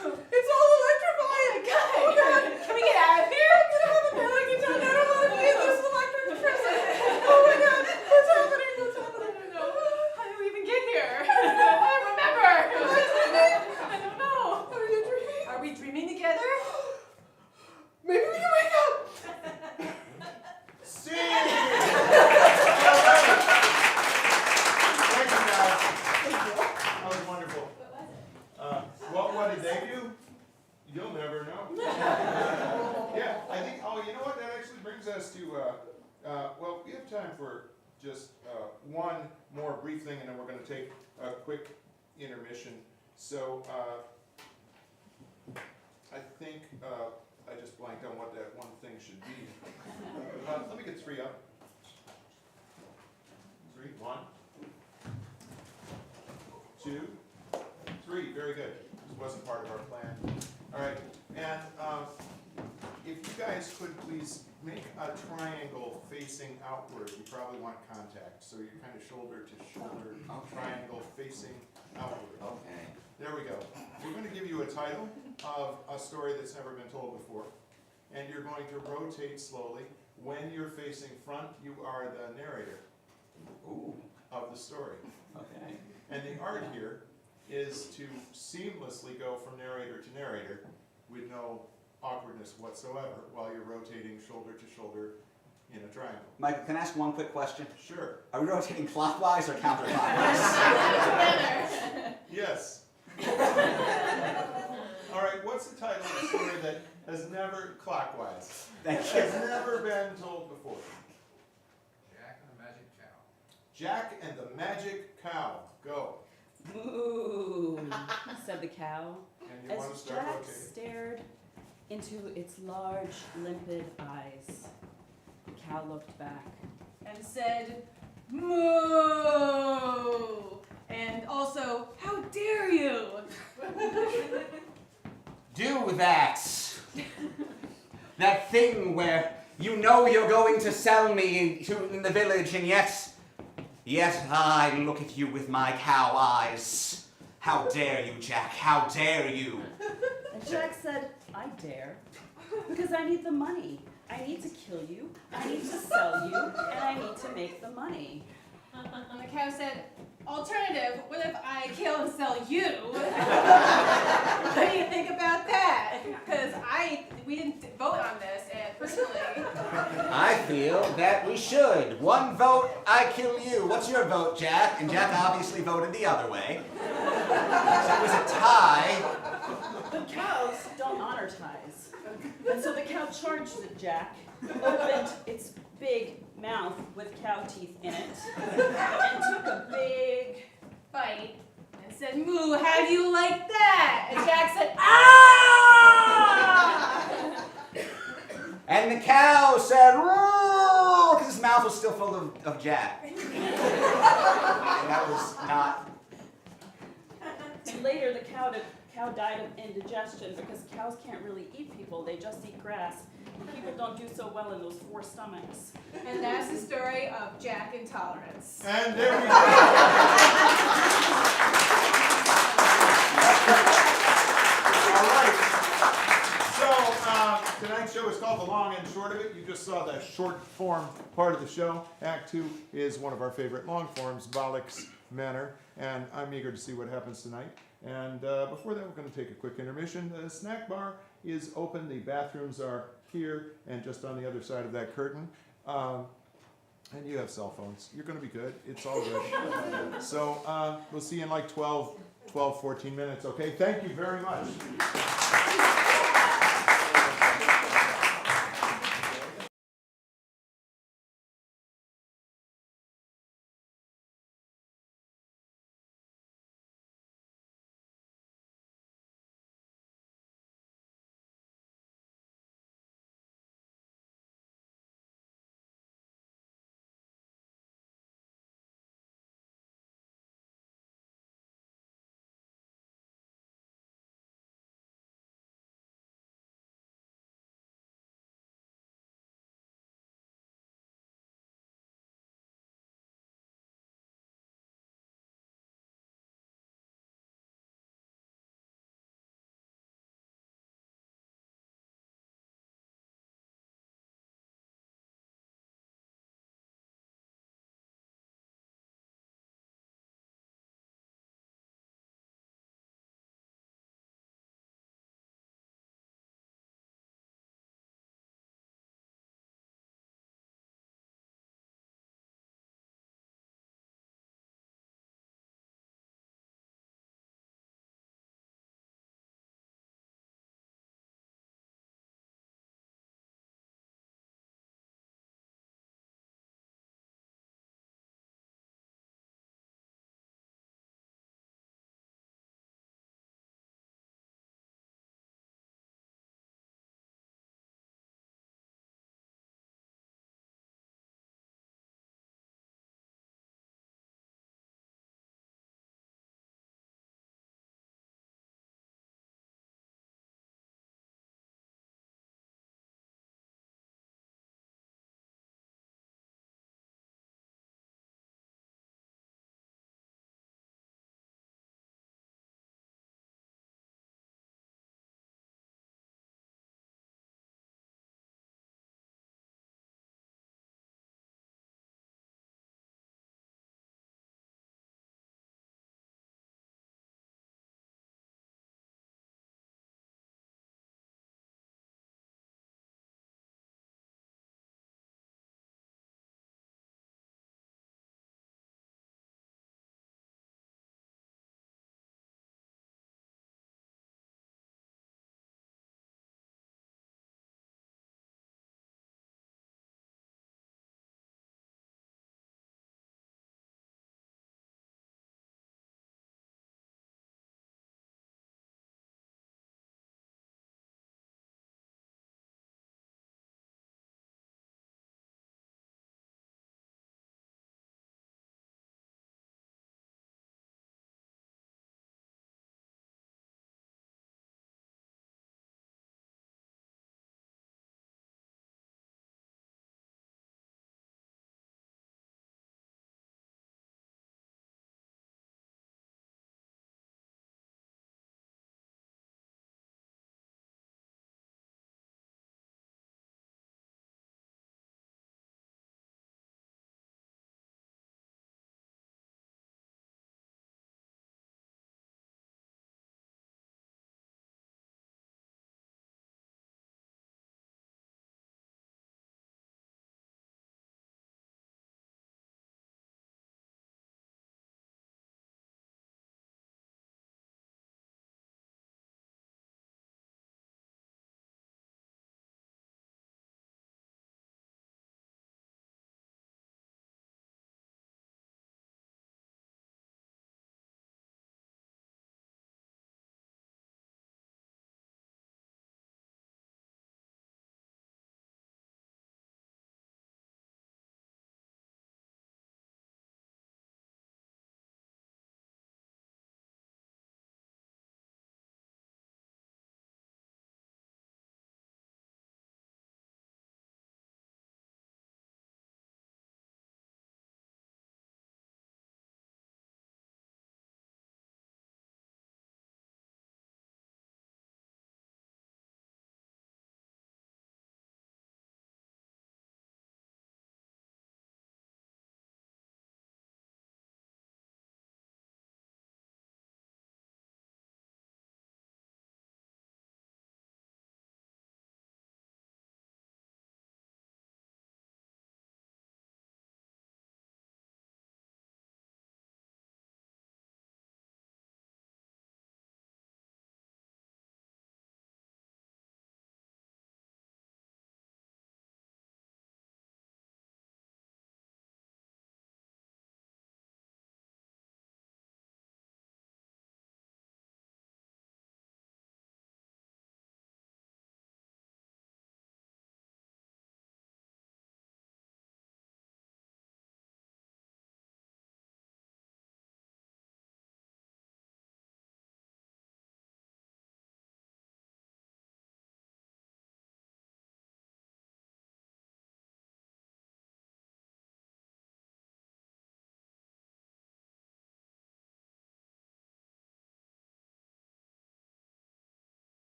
It's all electrified! Oh god! Can we get out of here? I'm gonna have a panic one more brief thing, and then we're going to take a quick intermission. So I think I just blanked on what that one thing should be. Let me get 3 up. 3, 1, 2, 3. Very good. This wasn't part of our plan. All right, and if you guys could please make a triangle facing outward. You probably want contact, so you're kind of shoulder to shoulder, triangle facing outward. Okay. There we go. We're going to give you a title of a story that's never been told before, and you're going to rotate slowly. When you're facing front, you are the narrator of the story. Okay. And the art here is to seamlessly go from narrator to narrator with no awkwardness whatsoever while you're rotating shoulder to shoulder in a triangle. Michael, can I ask one quick question? Sure. Are we rotating clockwise or counterclockwise? Yes. All right, what's the title of a story that has never, clockwise, has never been told before? Jack and the Magic Cow. Jack and the Magic Cow. Go. Moo, said the cow, And you as want to start Jack rotating. stared into its large, limpid eyes. The cow looked back. And said, moo! And also, how dare you? Do that. That thing where you know you're going to sell me in the village, and yet I look at you with my cow eyes. How dare you, Jack? How dare you? And Jack said, I dare, because I need the money. I need to kill you, I need to sell you, and I need to make the money. And the cow said, alternative, what if I kill and sell you? What do you think about that? Because we didn't vote on this, and personally, I feel that we should. 1 vote, I kill you. What's your vote, Jack? And Jack obviously voted the other way. So it was a tie. But cows don't honor ties. And so the cow charged at Jack, opened its big mouth with cow teeth in it, and took a big bite and said, moo, how do you like that? And Jack said, ah! And the cow said, roar, because his mouth was still full of Jack. And that was not... And later, the cow died of indigestion because cows can't really eat people. They just eat grass. And people don't do so well in those 4 stomachs. And that's the story of Jack Intolerance. And there we go. All right. So tonight's show is called The Long and Short of It. You just saw the short form part of the show. Act 2 is one of our favorite long forms, Balak's Manor. And I'm eager to see what happens tonight. And before that, we're going to take a quick intermission. The snack bar is open. The bathrooms are here and just on the other side of that curtain. And you have cell phones. You're going to be good. It's all good. So we'll see you in like 12, 14 minutes, okay? Thank you very much.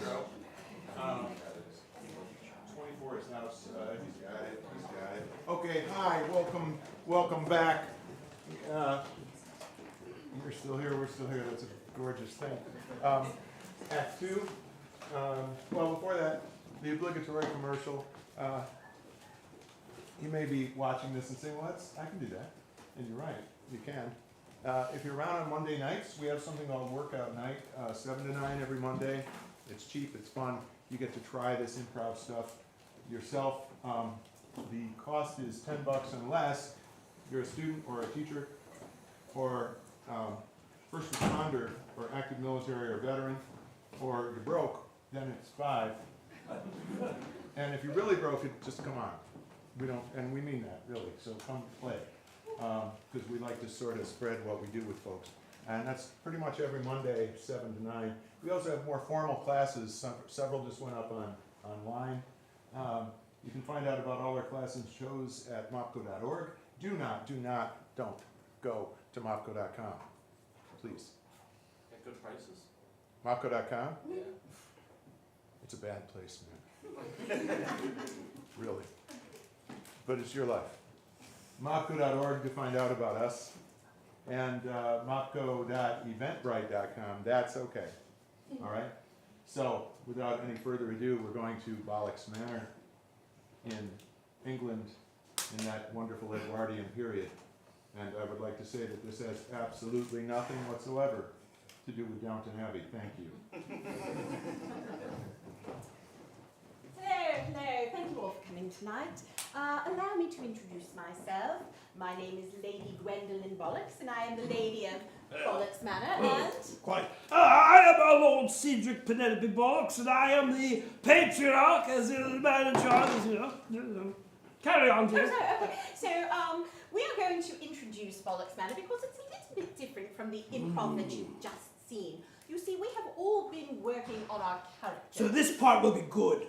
intro. 24 is now, he's got it. Okay, hi, welcome back. You're still here, we're still here, that's a gorgeous thing. Act 2, well, before that, the obligatory commercial. You may be watching this and saying, well, I can do that. And you're right, you can. If you're around on Monday nights, we have something called Workout Night, 7 to 9 every Monday. It's cheap, it's fun. You get to try this improv stuff yourself. The cost is $10 unless you're a student or a teacher or first responder or active military or veteran, or you're broke, then it's $5. And if you're really broke, just come on. And we mean that, really, so come play. Because we like to sort of spread what we do with folks. And that's pretty much every Monday, 7 to 9. We also have more formal classes. Several just went up online. You can find out about all our classes and shows at mopco.org. Don't go to mopco.com, please. At good prices? Mopco.com? Yeah. It's a bad place, man. Really. But it's your life. Mopco.org to find out about us. And mopco.eventbrite.com. That's okay. All right? So, without any further ado, we're going to Bollock's Manor in England in that wonderful Edwardian period. And I would like to say that this has absolutely nothing whatsoever to do with Downton Abbey. Thank you. Hello, thank you all for coming tonight. Allow me to introduce myself. My name is Lady Gwendolyn Bollocks, and I am the Lady of Bollocks Manor, and... Quite. I am our Lord Cedric Penelope Bollocks, and I am the patriarch, as the man in charge, Carry on, dear. Okay. So, we are going to introduce Bollocks Manor because it's a little bit different from the improv that you've just seen. You see, we have all been working on our characters. So this part will be good.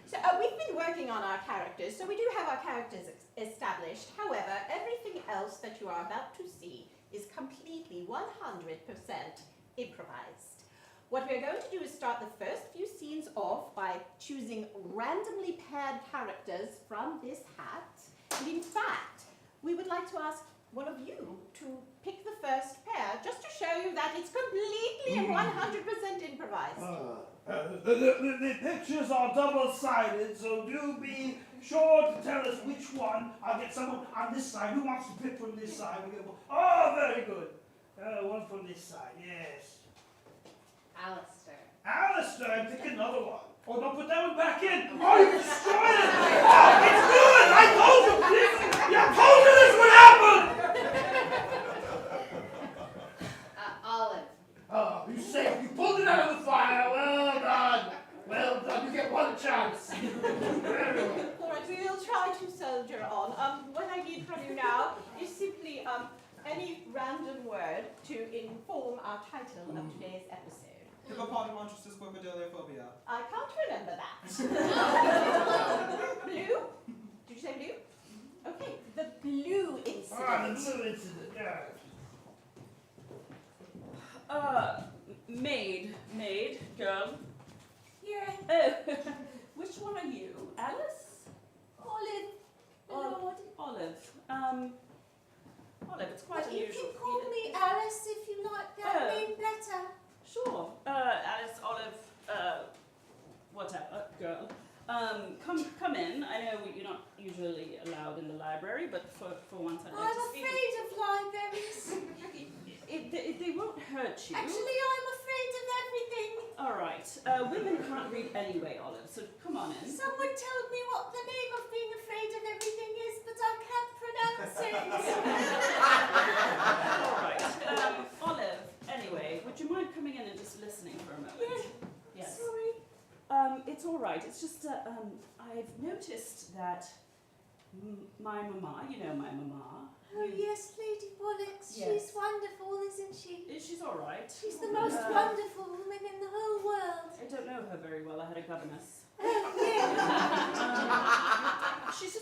So we've been working on our characters, so we do have our characters established. However, everything else that you are about to see is completely 100% improvised. What we're going to do is start the first few scenes off by choosing randomly paired characters from this hat. And in fact, we would like to ask one of you to pick the first pair, just to show you that it's completely and 100% improvised. The pictures are double-sided, so do be sure to tell us which one. I'll get someone on this side. Who wants to pick from this side? Oh, very good. One from this side, yes. Alistair, pick another one. Oh, don't put that one back in. Oh, you destroyed it. Oh, it's good. I told you. You told me this would happen. Olive. Oh, you saved. You pulled it out of the fire. Well done. Well done. You get one chance. Very well. All right, we will try to soldier on. What I need from you now is simply any random word to inform our title of today's episode. Hippopotamonstrosquipedaliophobia. I can't remember that. Blue? Did you say blue? Okay, the blue incident. Ah, the blue incident, yeah. Maid, girl. Yeah. Oh, which one are you? Alice? Olive. Olive. Olive, it's quite You unusual. can call me Alice if you like that name better. Sure. Alice, Olive, whatever, girl. Come in. I know you're not usually allowed in the library, but for once I'd like I'm to speak. afraid of libraries. They won't hurt you. Actually, I'm afraid of everything. All right. Women can't read anyway, Olive, so come on in. Someone told me what the name of being afraid of everything is, but I can't pronounce it. All right. Olive, anyway, would you mind coming in and just listening for a moment? Yes. Sorry. It's all right. It's just I've noticed that my mama, you know my mama. Oh, yes, Lady Bollocks. Yes. She's wonderful, isn't she? She's all right. She's the most wonderful woman in the whole world. I don't know her very well. I had a governess. Oh, really? She's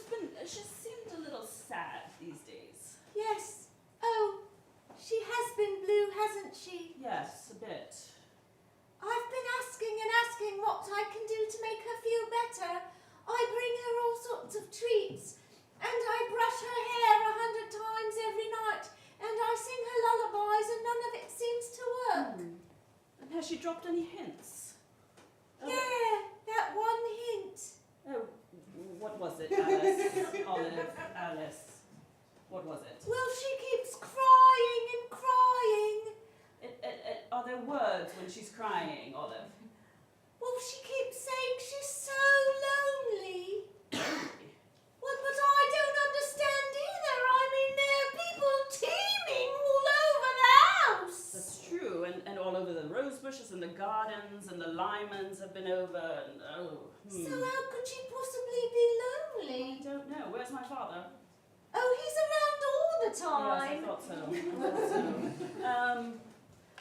seemed a little sad these days. Yes. Oh, she has been blue, hasn't she? any hints? Yeah, that one hint. Oh, what was it, Alice? Olive, Alice. What was it? Well, she keeps crying and crying. Are there words when she's crying, Olive? Well, she keeps saying she's so lonely. Well, but I don't understand either. I mean, there are people teeming all over the house. That's true, and all over the rose bushes and the gardens, and the Lymans have been over, and So how could she possibly be lonely? I don't know. Where's my father? Oh, he's around all the time. Yes, I thought so. I thought so.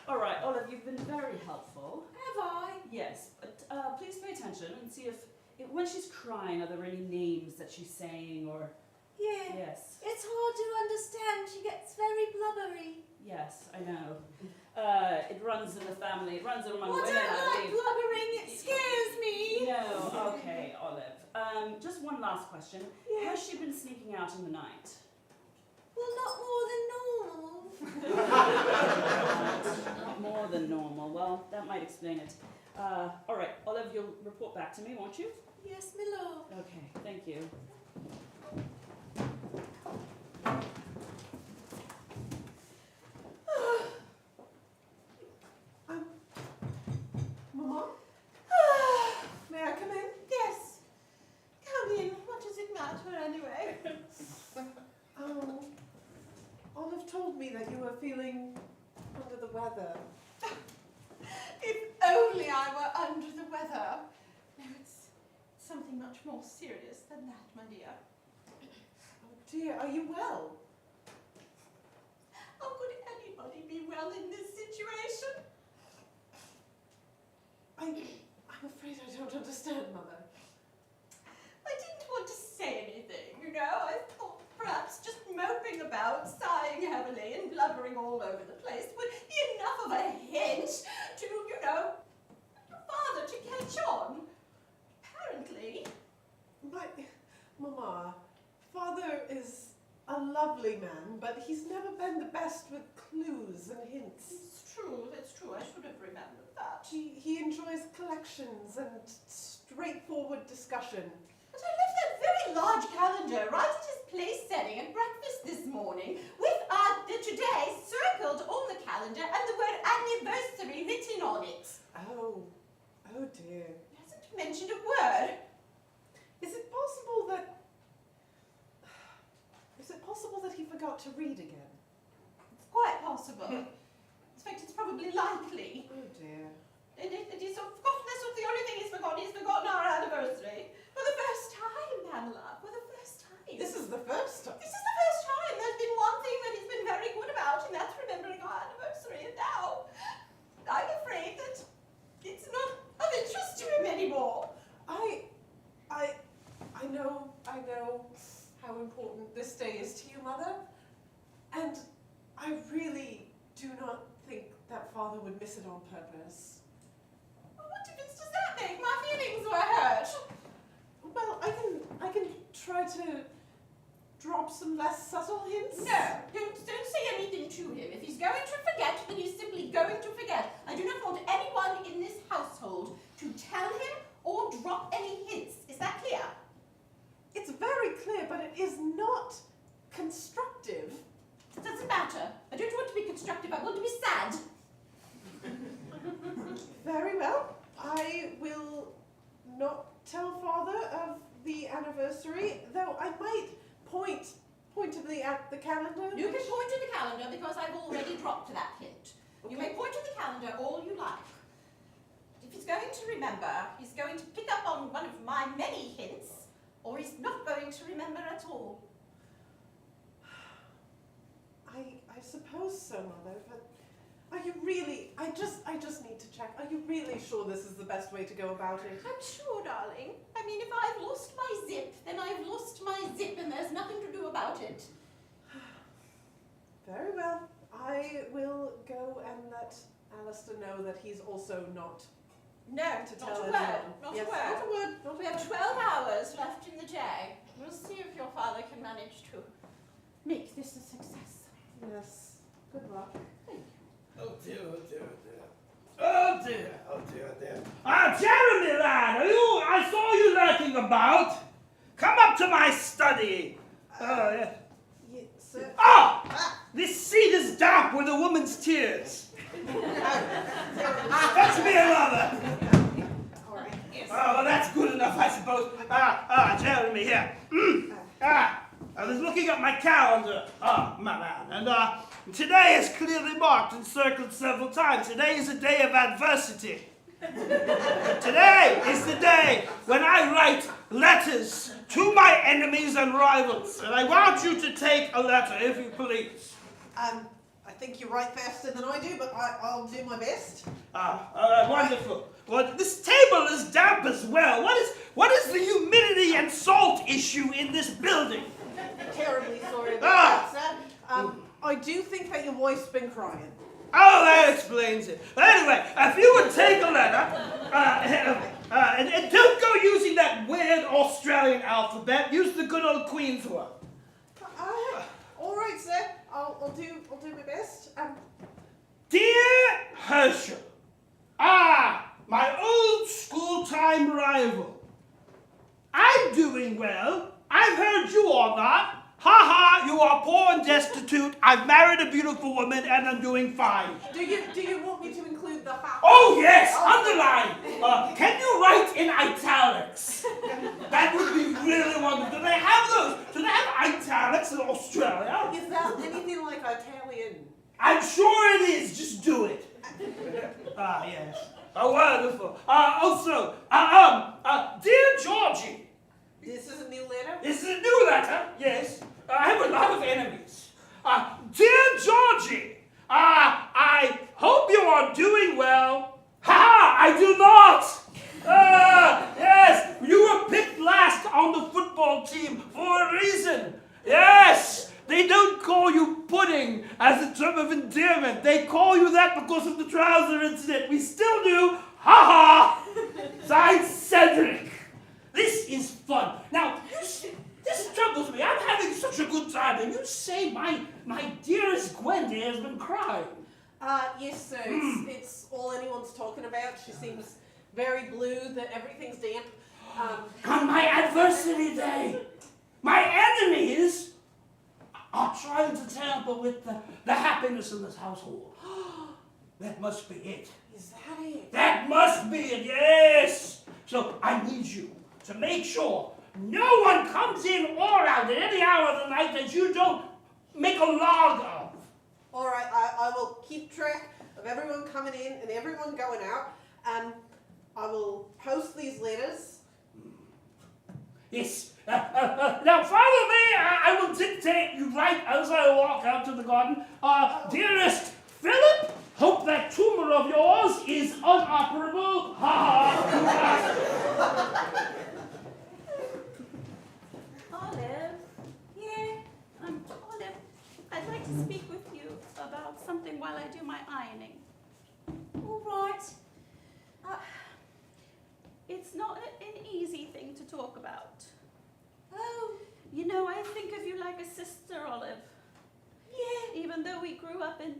All right, Olive, you've been very helpful. Have I? Yes, but please pay attention and see if when she's crying, are there any names that she's saying or... Yeah. Yes. It's hard to understand. She gets very blubbery. Yes, I know. It runs in the family. It runs among Well, I women, don't I like believe. blubbering. It scares me. No, okay, Olive. Just one last question. Yeah. Has she been sneaking out in the night? Well, not more than normal. Not more than normal. Well, that might explain it. All right, Olive, you'll report back to me, won't you? Yes, my lord. Okay, thank you. Mama? May I come in? Yes. Come in. What does it matter anyway? Oh, Olive told me that you were feeling under the weather. If only I were under the weather. No, it's something much more serious than that, my dear. Oh dear, are you well? How could anybody be well in this situation? I'm afraid I don't understand, Mother. I didn't want to say anything, you know. I thought perhaps just moping about, sighing heavily and blubbering all over the place would be enough of a hint to, you know, Father to catch on. Apparently. Mama, Father is a lovely man, but he's never been the best with clues and hints. It's true, that's true. I should have remembered that. He enjoys collections and straightforward discussion. But I left that very large calendar right at his place setting at breakfast this morning with the today circled on the calendar and the word anniversary written on it. Oh dear. He hasn't mentioned a word. Is it possible that he forgot to read again? It's quite possible. In fact, it's probably likely. Oh dear. And he's forgotten this, the only thing he's forgotten our anniversary. For the first time, Pamela, for the first time. This is the first time. This is the first time. There's been one thing that he's been very good about, and that's remembering our anniversary. And now, I'm afraid that it's not of interest to him anymore. I know how important this day is to you, Mother. And I really do not think that Father would miss it on purpose. Well, what difference does that make? My feelings were hurt. Well, I can try to drop some less subtle hints. No, don't say anything to him. If he's going to forget, then he's simply going to forget. I do not want anyone in this household to tell him or drop any hints. Is that clear? It's very clear, but it is not constructive. It doesn't matter. I don't want to be constructive. I want to be sad. Very well. I will not tell Father of the anniversary, though I might point pointedly at the calendar. You can point to the calendar because I've already dropped that hint. You may point to the calendar all you like. If he's going to remember, he's going to pick up on one of my many hints, or he's not going to remember at all. I suppose so, Mother, but are you really, I just need to check, are you really sure this is the best way to go about it? I'm sure, darling. I mean, if I've lost my zip, then I've lost my zip and there's nothing to do about it. Very well. I will go and let Alistair know that he's also not No, to not tell a word. anyone. Not Yes, a word. not a word. Not We a have word. 12 hours left in the day. We'll see if your father can manage to make this a success. Yes. Good luck. Oh dear, oh dear, oh dear. Oh dear, oh dear, oh dear. Jeremy, lad, I saw you lurking about. Come up to my study. Yes. Yes, sir. Ah! This seat is damp with a woman's tears. Fetch me another. All right. Yes. Oh, well, that's good enough, I suppose. Jeremy, here. I was looking at my calendar, my man, and today is clearly marked and circled several times. Today is a day of adversity. Today is the day when I write letters to my enemies and rivals, and I want you to take a letter, if you please. I think you write faster than I do, but I'll do my best. Wonderful. Well, this table is damp as well. What is the humidity and salt issue in this building? Terribly sorry about that, sir. I do think that your wife's been crying. Oh, that explains it. Anyway, if you would take a letter, and don't go using that weird Australian alphabet. Use the good old Queen's one. All right, sir. I'll do my best. Dear Herschel, my old school-time rival. I'm doing well. I've heard you are not. Ha, you are poor and destitute. I've married a beautiful woman and I'm doing fine. Do you want me to include the ha? Oh yes, underline. Can you write in italics? That would be really wonderful. Do they have those? Do they have italics in Australia? Is that anything like Italian? I'm sure it is. Just do it. Yes. Wonderful. Also, dear Georgie. This is a new letter? This is a new letter, yes. I have a lot of enemies. Dear Georgie, I hope you are doing well. I do not. Yes, you were picked last on the football team for a reason. Yes, they don't call you pudding as a term of endearment. They call you that because of the trouser incident. We still do. Signed, Cedric. This is fun. Now, this troubles me. I'm having such a good time, and you say my dearest Gwendy has been crying. Yes, sir. It's all anyone's talking about. She seems very blue, that everything's damp. On my adversity day, my enemies are trying to tamper with the happiness in this household. That must be it. Is that it? That must be it, yes. So I need you to make sure no one comes in or out at any hour of the night that you don't make a log of. All right, I will keep track of everyone coming in and everyone going out. I will post these letters. Yes. Now follow me. I will dictate. You write as I walk out to the garden. Dearest Philip, hope that tumor of yours is unoperable. Olive? Yeah? Olive, I'd like to speak with you about something while I do my ironing. All right. It's not an easy thing to talk about. Oh. You know, I think of you like a sister, Olive. Yeah. Even though we grew up in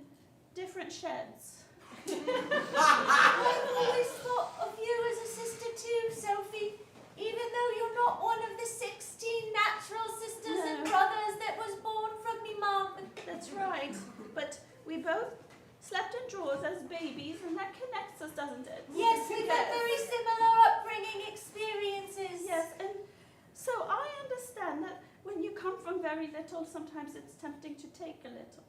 different sheds. I've always thought of you as a sister too, Sophie. Even though you're not one of the 16 natural sisters and brothers that was born from me mum. That's right. But we both slept in drawers as babies, and that connects us, doesn't it? Yes, we've had very similar upbringing experiences. Yes, and so I understand that when you come from very little, sometimes it's tempting to take a little.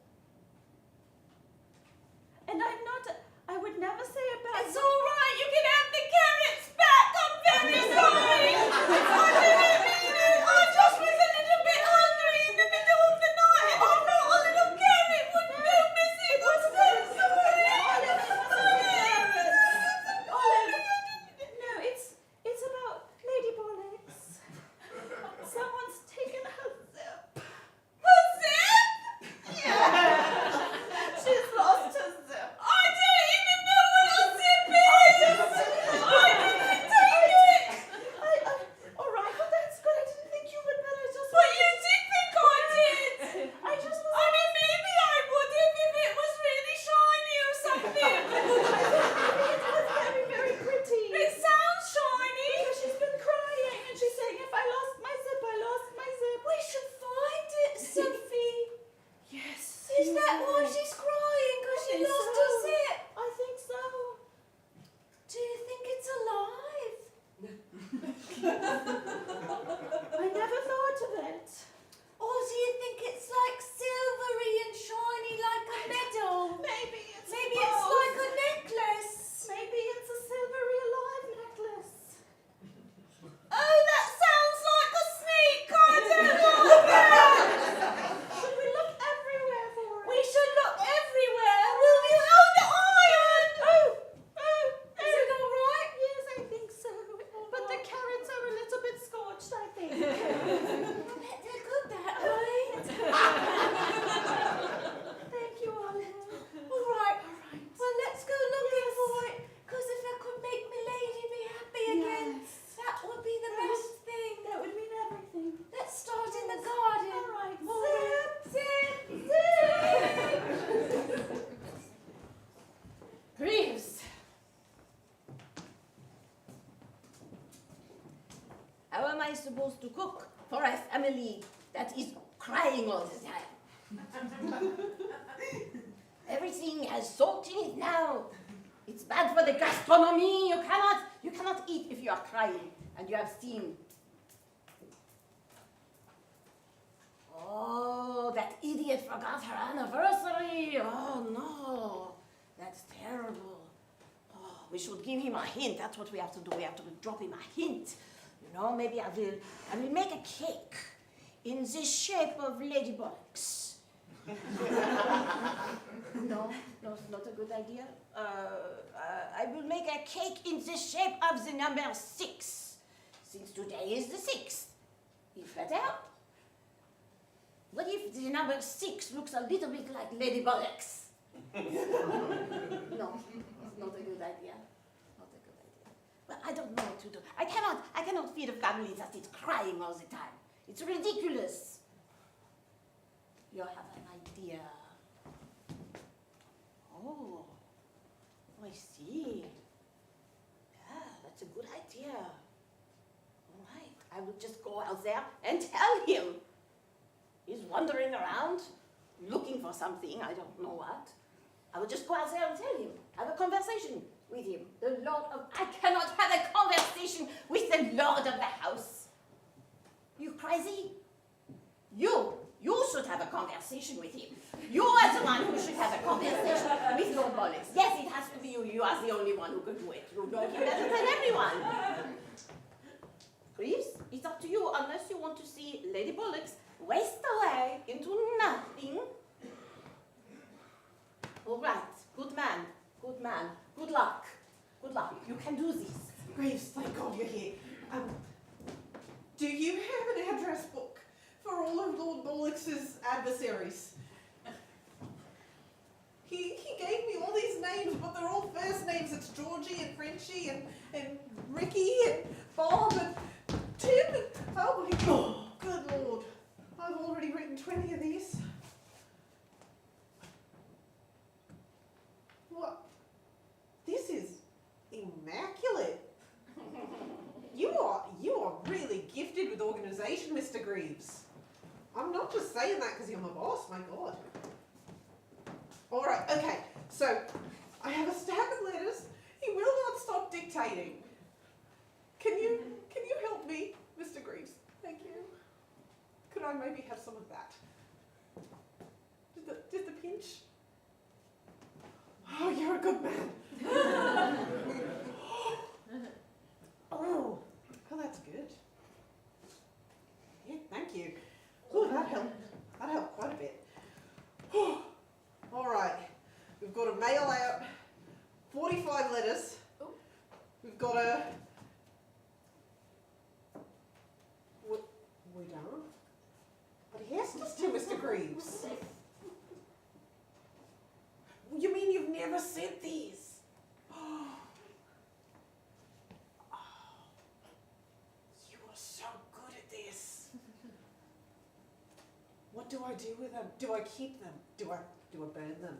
And I would never say about... It's all right, you can have the carrots back. I'm very sorry. I didn't mean it. I just was a little bit hungry in the middle of the night. I thought a little carrot would go missing. I'm so sorry. Olive, no, it's about Lady Bollocks. Someone's taken her zip. Her zip? Yeah. She's lost her zip. I don't even know what a zip is. I supposed to cook for a family that is crying all the time? Everything has salt in it now. It's bad for the gastronomy. You cannot eat if you are crying and you have steam. Oh, that idiot forgot her anniversary. Oh no, that's terrible. Oh, we should give him a hint. That's what we have to do. We have to drop him a hint. You know, maybe I will make a cake in the shape of ladybugs. No, not a good idea. I will make a cake in the shape of the number 6, since today is the 6th. Is that help? What if the number 6 looks a little bit like ladybugs? No, it's not a good idea. Not a good idea. But I don't know what to do. I cannot feed a family that is crying all the time. It's ridiculous. You have an idea. Oh, I see. Yeah, that's a good idea. All right, I will just go out there and tell him. He's wandering around, looking for something, I don't know what. I will just go out there and tell him, have a conversation with him. I cannot have a conversation with the Lord of the house. You crazy? You should have a conversation with him. You are the one who should have a conversation with Lord Bollocks. Yes, it has to be you. You are the only one who can do it. You know him better than everyone. Greaves, it's up to you, unless you want to see Lady Bollocks waste away into nothing. All right, good man, good luck. You can do this. Greaves, thank God you're here. Do you have an address book for all of Lord Bollocks' adversaries? He gave me all these names, but they're all first names. It's Georgie and Frenchie and Ricky and Bob and Tim and oh my God, good Lord. I've already written 20 of these. What? This is immaculate. You are really gifted with organization, Mr. Greaves. I'm not just saying that because you're my boss, my God. All right, okay, so I have a stack of letters. He will not stop dictating. Can you help me, Mr. Greaves? Thank you. Could I maybe have some of that? Just a pinch? Oh, you're a good man. Oh, that's good. Yeah, thank you. Oh, that helped quite a bit. All right, we've got to mail out 45 letters. We've got to... We don't? But yes, just to Mr. Greaves. You mean you've never sent these? You are so good at this. What do I do with them? Do I keep them? Do I burn them?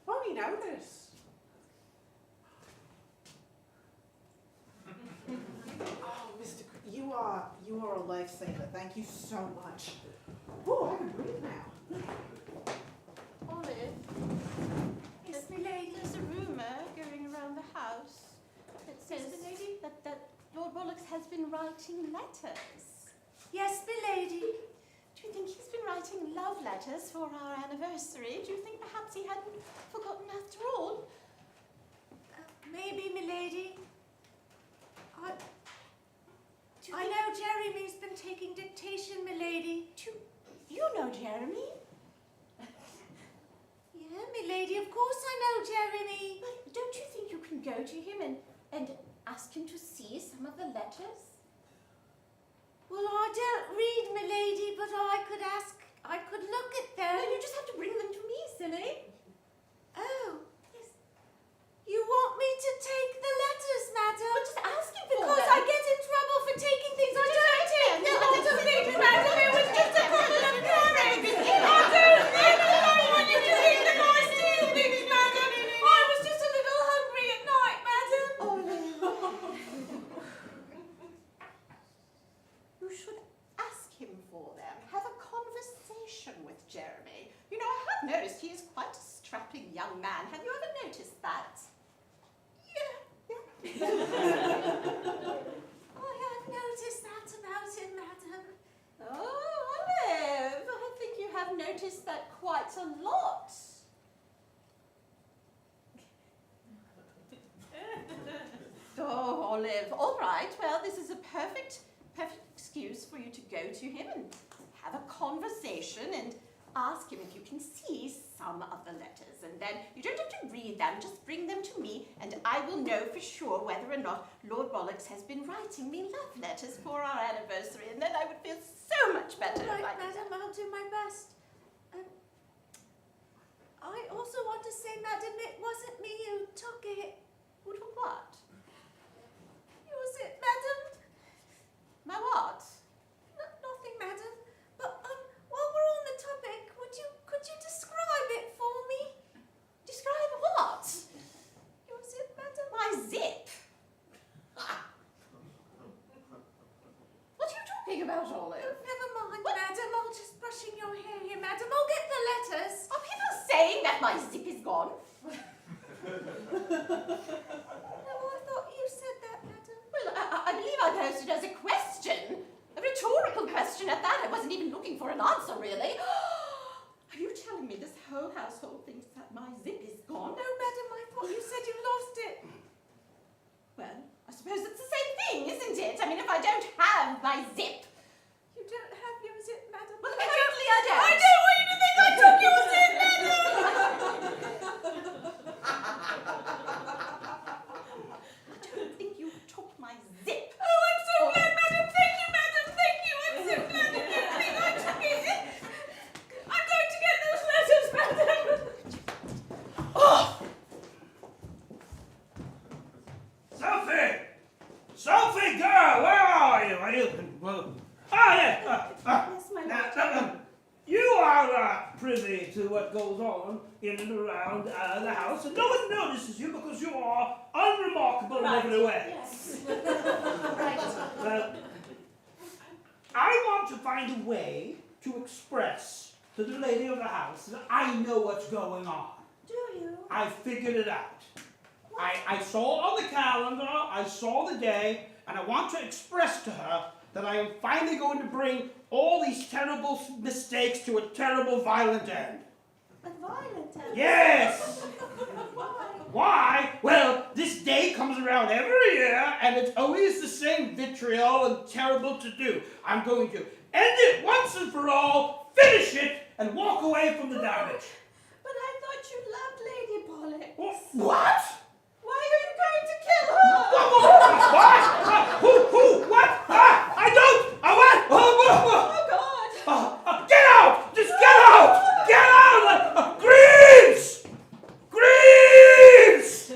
Funny notice. Oh, Mr. You are a lifesaver. Thank you so much. Oh, I can breathe now. Olive, yes, milady. There's a rumour going around the house that says that Lord Bollocks has been writing letters. Yes, milady. Do you think he's been writing love letters for our anniversary? Do you think perhaps he hadn't forgotten after all? Maybe, milady. I know Jeremy's been taking dictation, milady. You know Jeremy? Yeah, milady, of course I know Jeremy. But don't you think you can go to him and ask him to see some of the letters? Well, I don't read, milady, but I could look at them. No, you just have to bring them to me, silly. Oh, yes. You want me to take the letters, madam? But just ask him for Because them. I get in trouble for taking things I don't take. No, I don't think, madam, it was just a couple of courage. I don't think I want you to think that I steal things, madam. I a lot. Oh, Olive. All right. Well, this is a perfect excuse for you to go to him and have a conversation and ask him if you can see some of the letters. And then you don't have to read them, just bring them to me, and I will know for sure whether or not Lord Bollocks has been writing me love letters for our anniversary, and then I would feel so much better. All right, madam, I'll do my best. I also want to say, madam, it wasn't me who took it. Who took what? Was it, madam? My what? Nothing, madam. But while we're on the topic, could you describe it for me? Describe what? Your zip, madam? My zip? What are you talking about, Olive? Oh, never mind, madam. I'm just brushing your hair here, madam. I'll get the letters. Are people saying that my zip is gone? No, I thought you said that, madam. Well, I believe I posed it as a question. A rhetorical question at that. I wasn't even looking for an answer, really. Are you telling me this whole household thinks that my zip is gone? No, madam, I thought you said you lost it. Well, I suppose it's the same thing, isn't it? I mean, if I don't have my zip... You don't have your zip, madam? Well, apparently I don't. I don't want you to think I took your zip, madam! I don't think you took my zip. Oh, I'm so glad, madam. Thank you, madam. Thank you. I'm so glad that you think I took it. I'm going to get those letters, madam. Oh! Sophie! Sophie, girl, where are you? Are you? Well, yes. Yes, my lord. You are privy to what goes on in and around the house, and no one notices you because you are unremarkable in every way. Yes. Well, I want to find a way to express to the lady of the house that I know what's going on. Do you? I figured it out. I saw on the calendar, I saw the day, and I want to express to her that I am finally going to bring all these terrible mistakes to a terrible violent end. A violent end? Yes! Why? Why? Well, this day comes around every year, and it's always the same vitriol and terrible to do. I'm going to end it once and for all, finish it, and walk away from the damage. But I thought you loved Lady Bollocks. What? Why are you going to kill her? What? Who? What? I don't! Oh, God! Get out! Just get out! Get out! Greaves! Greaves!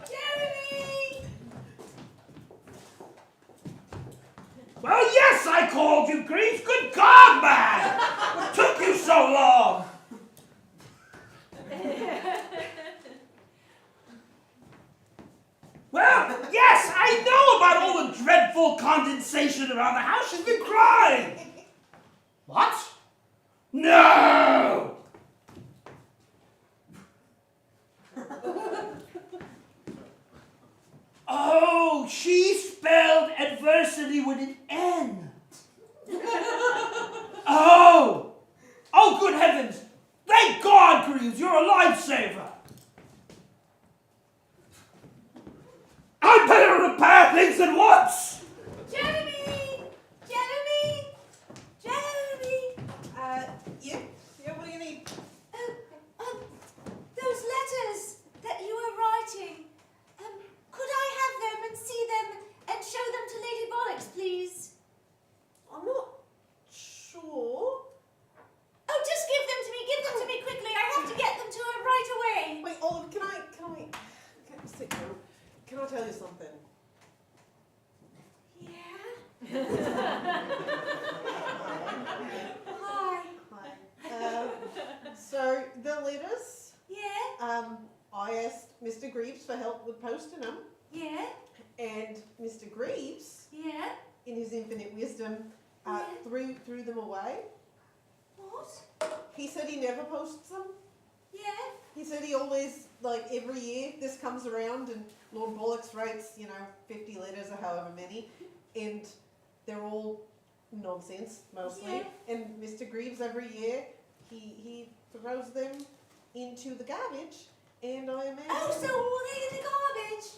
Jeremy! Well, yes, I called you Greaves. Good God, man! What took you so long? Well, yes, I know about all the dreadful condensation around the house. She's been crying. What? No! Oh, she spelled adversity with an N. Oh! Oh, good heavens! Thank God, Greaves, you're a lifesaver. I better repair things at once! Jeremy! Jeremy! Jeremy! Yeah, what do you need? Those letters that you were writing, could I have them and see them and show them to Lady Bollocks, please? I'm not sure. Oh, just give them to me. Give them to me quickly. I have to get them to her right away. Wait, Olive, can I sit down? Can I tell you something? Yeah? Hi. Hi. So, the letters, Yeah? I asked Mr. Greaves for help with posting them, Yeah? and Mr. Greaves, Yeah? in his infinite wisdom, threw them away. What? He said he never posts them. Yeah? He said he always, like, every year this comes around and Lord Bollocks writes, 50 letters or however many, and they're all nonsense, mostly. Yeah. And Mr. Greaves every year he throws them into the garbage, and I imagine. Oh, so all they in the garbage?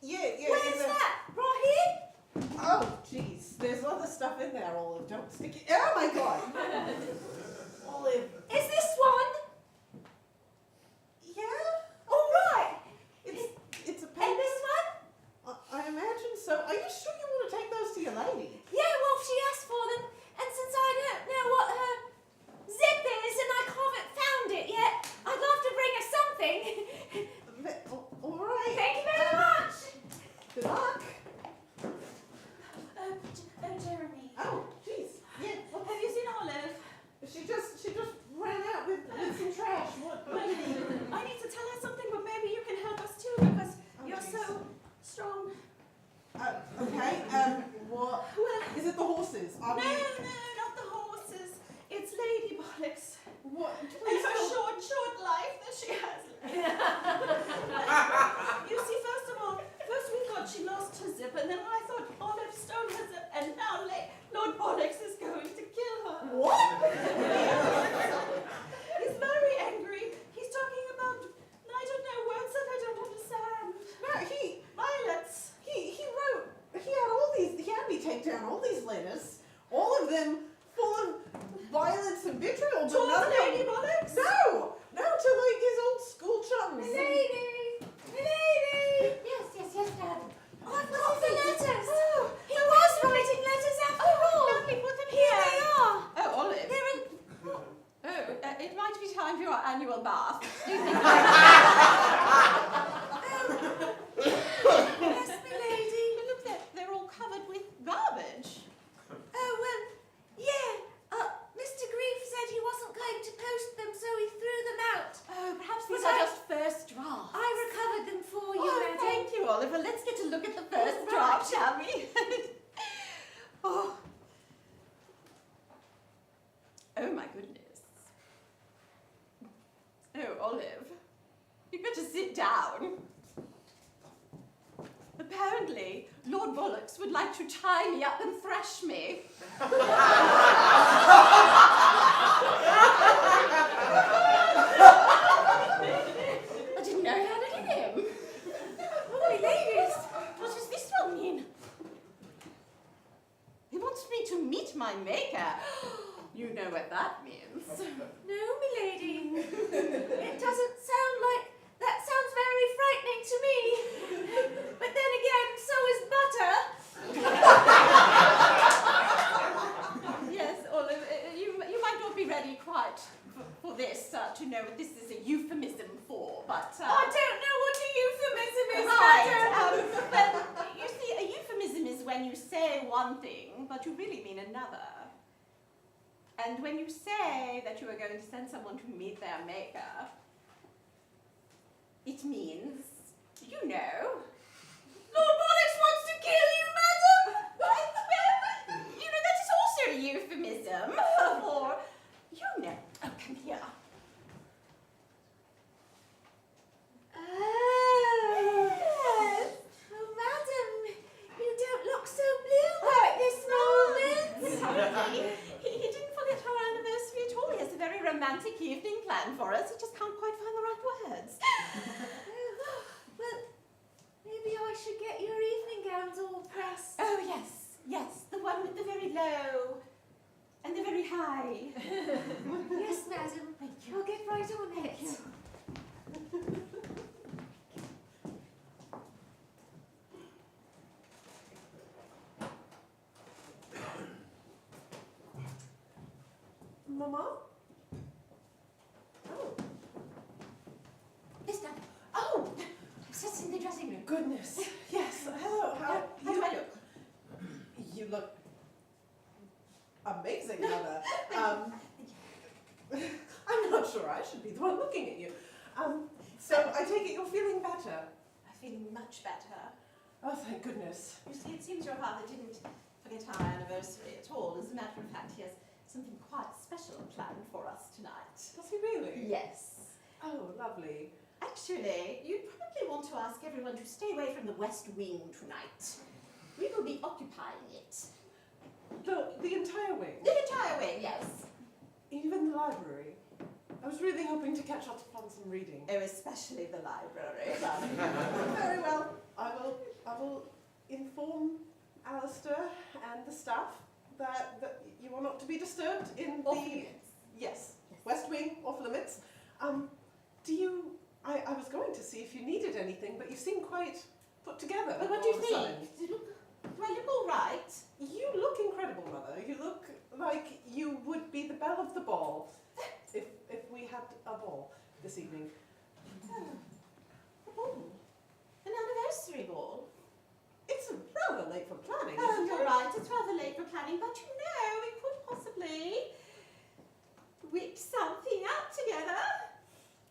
Yeah. Where's in the- that? Right Oh, jeez. There's other stuff in there, Olive. Don't stick it. Oh my God. Olive. here? Is this one? Yeah. All right. It's a paper. And this one? I imagine so. Are you sure you want to take those to your lady? Yeah, well, she asked for them, and since I don't know what her zip is and I haven't found it yet, I'd love to bring her something. All right. Thank you very much. Good luck. Jeremy. Oh, jeez. Yeah. Have you seen Olive? She just ran out with some trash. What? I need to tell her something, but maybe you can help us too because you're so strong. Okay. What? Well, Is it the horses? no, not the horses. It's Lady Bollocks. What? And her short life that she has. You see, first we thought she lost her zip, and then I thought Olive stole her zip, and now Lord Bollocks is going to kill her. What? He's very angry. He's talking about, I don't know, words that I don't understand. No, Violets. He had me take down all these letters, all of them full of violence and vitriol, but Towards none of them. Lady Bollocks? No, to like his old school chums. Lady! Yes, Dad. Oh, I've got the letters. Oh, he was writing letters after all. Lovely, put them here. They are. Oh, Olive. They're in... It might be time for your annual bath. Do you think Yes, milady. Look, they're all covered with garbage. Oh, well, yeah. Mr. Grief said he wasn't going to post them, so he threw them out. Oh, perhaps But these are just first drafts. I recovered them for you, Oh, madam. thank you, Oliver. Let's get a look at the first Right. draft, shall we? Oh my goodness. Oh, Olive, you better sit down. Apparently, Lord Bollocks would like to tie me up and thrash me. I didn't know how to hit him. Holy ladies, what does this one mean? He wants me to meet my maker. You know what that means. No, milady. It doesn't sound like... That sounds very frightening to me. But then again, so is butter. Yes, Olive, you might not be ready quite for this, to know what this is a euphemism for, but... I don't know what a euphemism is, Right, well, you see, a euphemism is when you say one thing, but you really mean another. And when you say that you are going to send someone to meet their maker, it means, you know... Lord Bollocks wants to kill you, madam! What? Well, you know, that is also a euphemism for, you know... Oh, come here. Oh, yes. Oh, madam, you don't look so blue right this moment. He didn't forget our anniversary at all. He has a very romantic evening planned for us. He just can't quite find the right words. Well, maybe I should get your evening gowns all pressed. Oh, yes, the one with the very low and the very high. Yes, madam. Thank you. I'll get right on it. Mama? Oh. This time. Oh! Sits in the dressing room. Goodness. Yes. Hello. How do I look? You look amazing, Mother. I'm not sure I should be the one looking at you. So I take it you're feeling better. I'm feeling much better. Oh, thank goodness. You see, it seems your father didn't forget our anniversary at all. As a matter of fact, he has something quite special planned for us tonight. Does he really? Yes. Oh, lovely. Actually, you'd probably want to ask everyone to stay away from the West Wing tonight. We will be occupying it. The entire wing? The entire wing, yes. Even the library. I was really hoping to catch up on some reading. Oh, especially the library. Very well. I will inform Alistair and the staff that you are not to be disturbed in Off the limits. Yes, West Wing, off limits. I was going to see if you needed anything, but you seem quite put together. But what do you all of a think? sudden. Do I look all right? You look incredible, Mother. You look like you would be the belle of the ball if we had a ball this evening. A ball? An anniversary ball? It's rather late for planning. Oh, isn't you're it? right. It's rather late for planning, but you know, we could possibly whip something out together.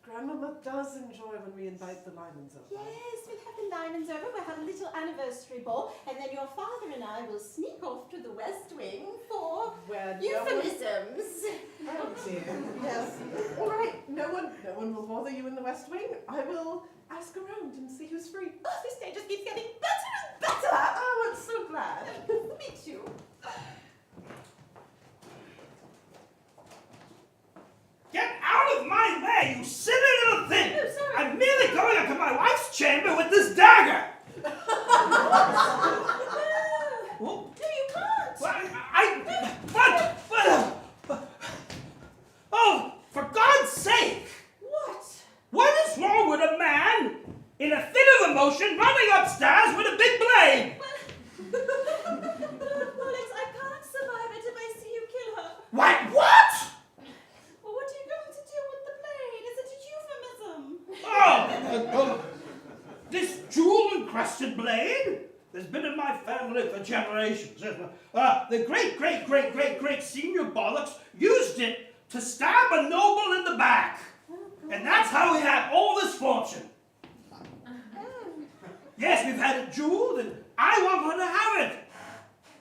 Grandmama does enjoy when we invite the Lymans over. Yes, we'll have the Lymans over, we'll have a little anniversary ball, and then your father and I will sneak off to the West Wing for Where euphemisms. Oh dear. Yes. All right. No one will bother you in the West Wing. I will ask around and see who's free. Oh, this day just keeps getting better and better. Oh, I'm so glad. Me too. Get out of my way, you silly little thing! Oh, sorry. I'm merely going up to my wife's chamber with this dagger! No, Well, you can't. oh, for God's sake! What? What is wrong with a man in a fit of emotion running upstairs with a big blade? Alex, I can't survive it if I see you kill her. What? Well, what are you going to do with the blade? Is it a euphemism? This jewel-encrusted blade has been in my family for generations. The great senior Bollocks used it to stab a noble in the back. And that's how he had all this fortune. Yes, we've had it jeweled, and I want her to have it.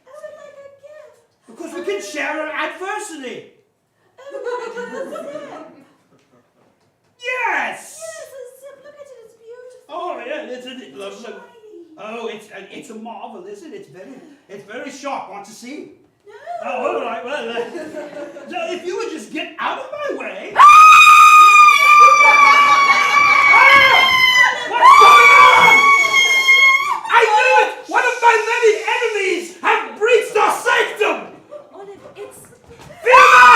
I would like a gift. Because we can share our adversity. Oh, a zip. Yes! Yes, a zip. Look at it. It's beautiful. Oh, yeah, It's shiny. Oh, it's a marvel, isn't it? It's very sharp. Want to see? No. Oh, all right. Well, so if you would just get out of my way. What's going on? I knew it! One of my many enemies have breached our sanctum! Olive, it's... Vilma!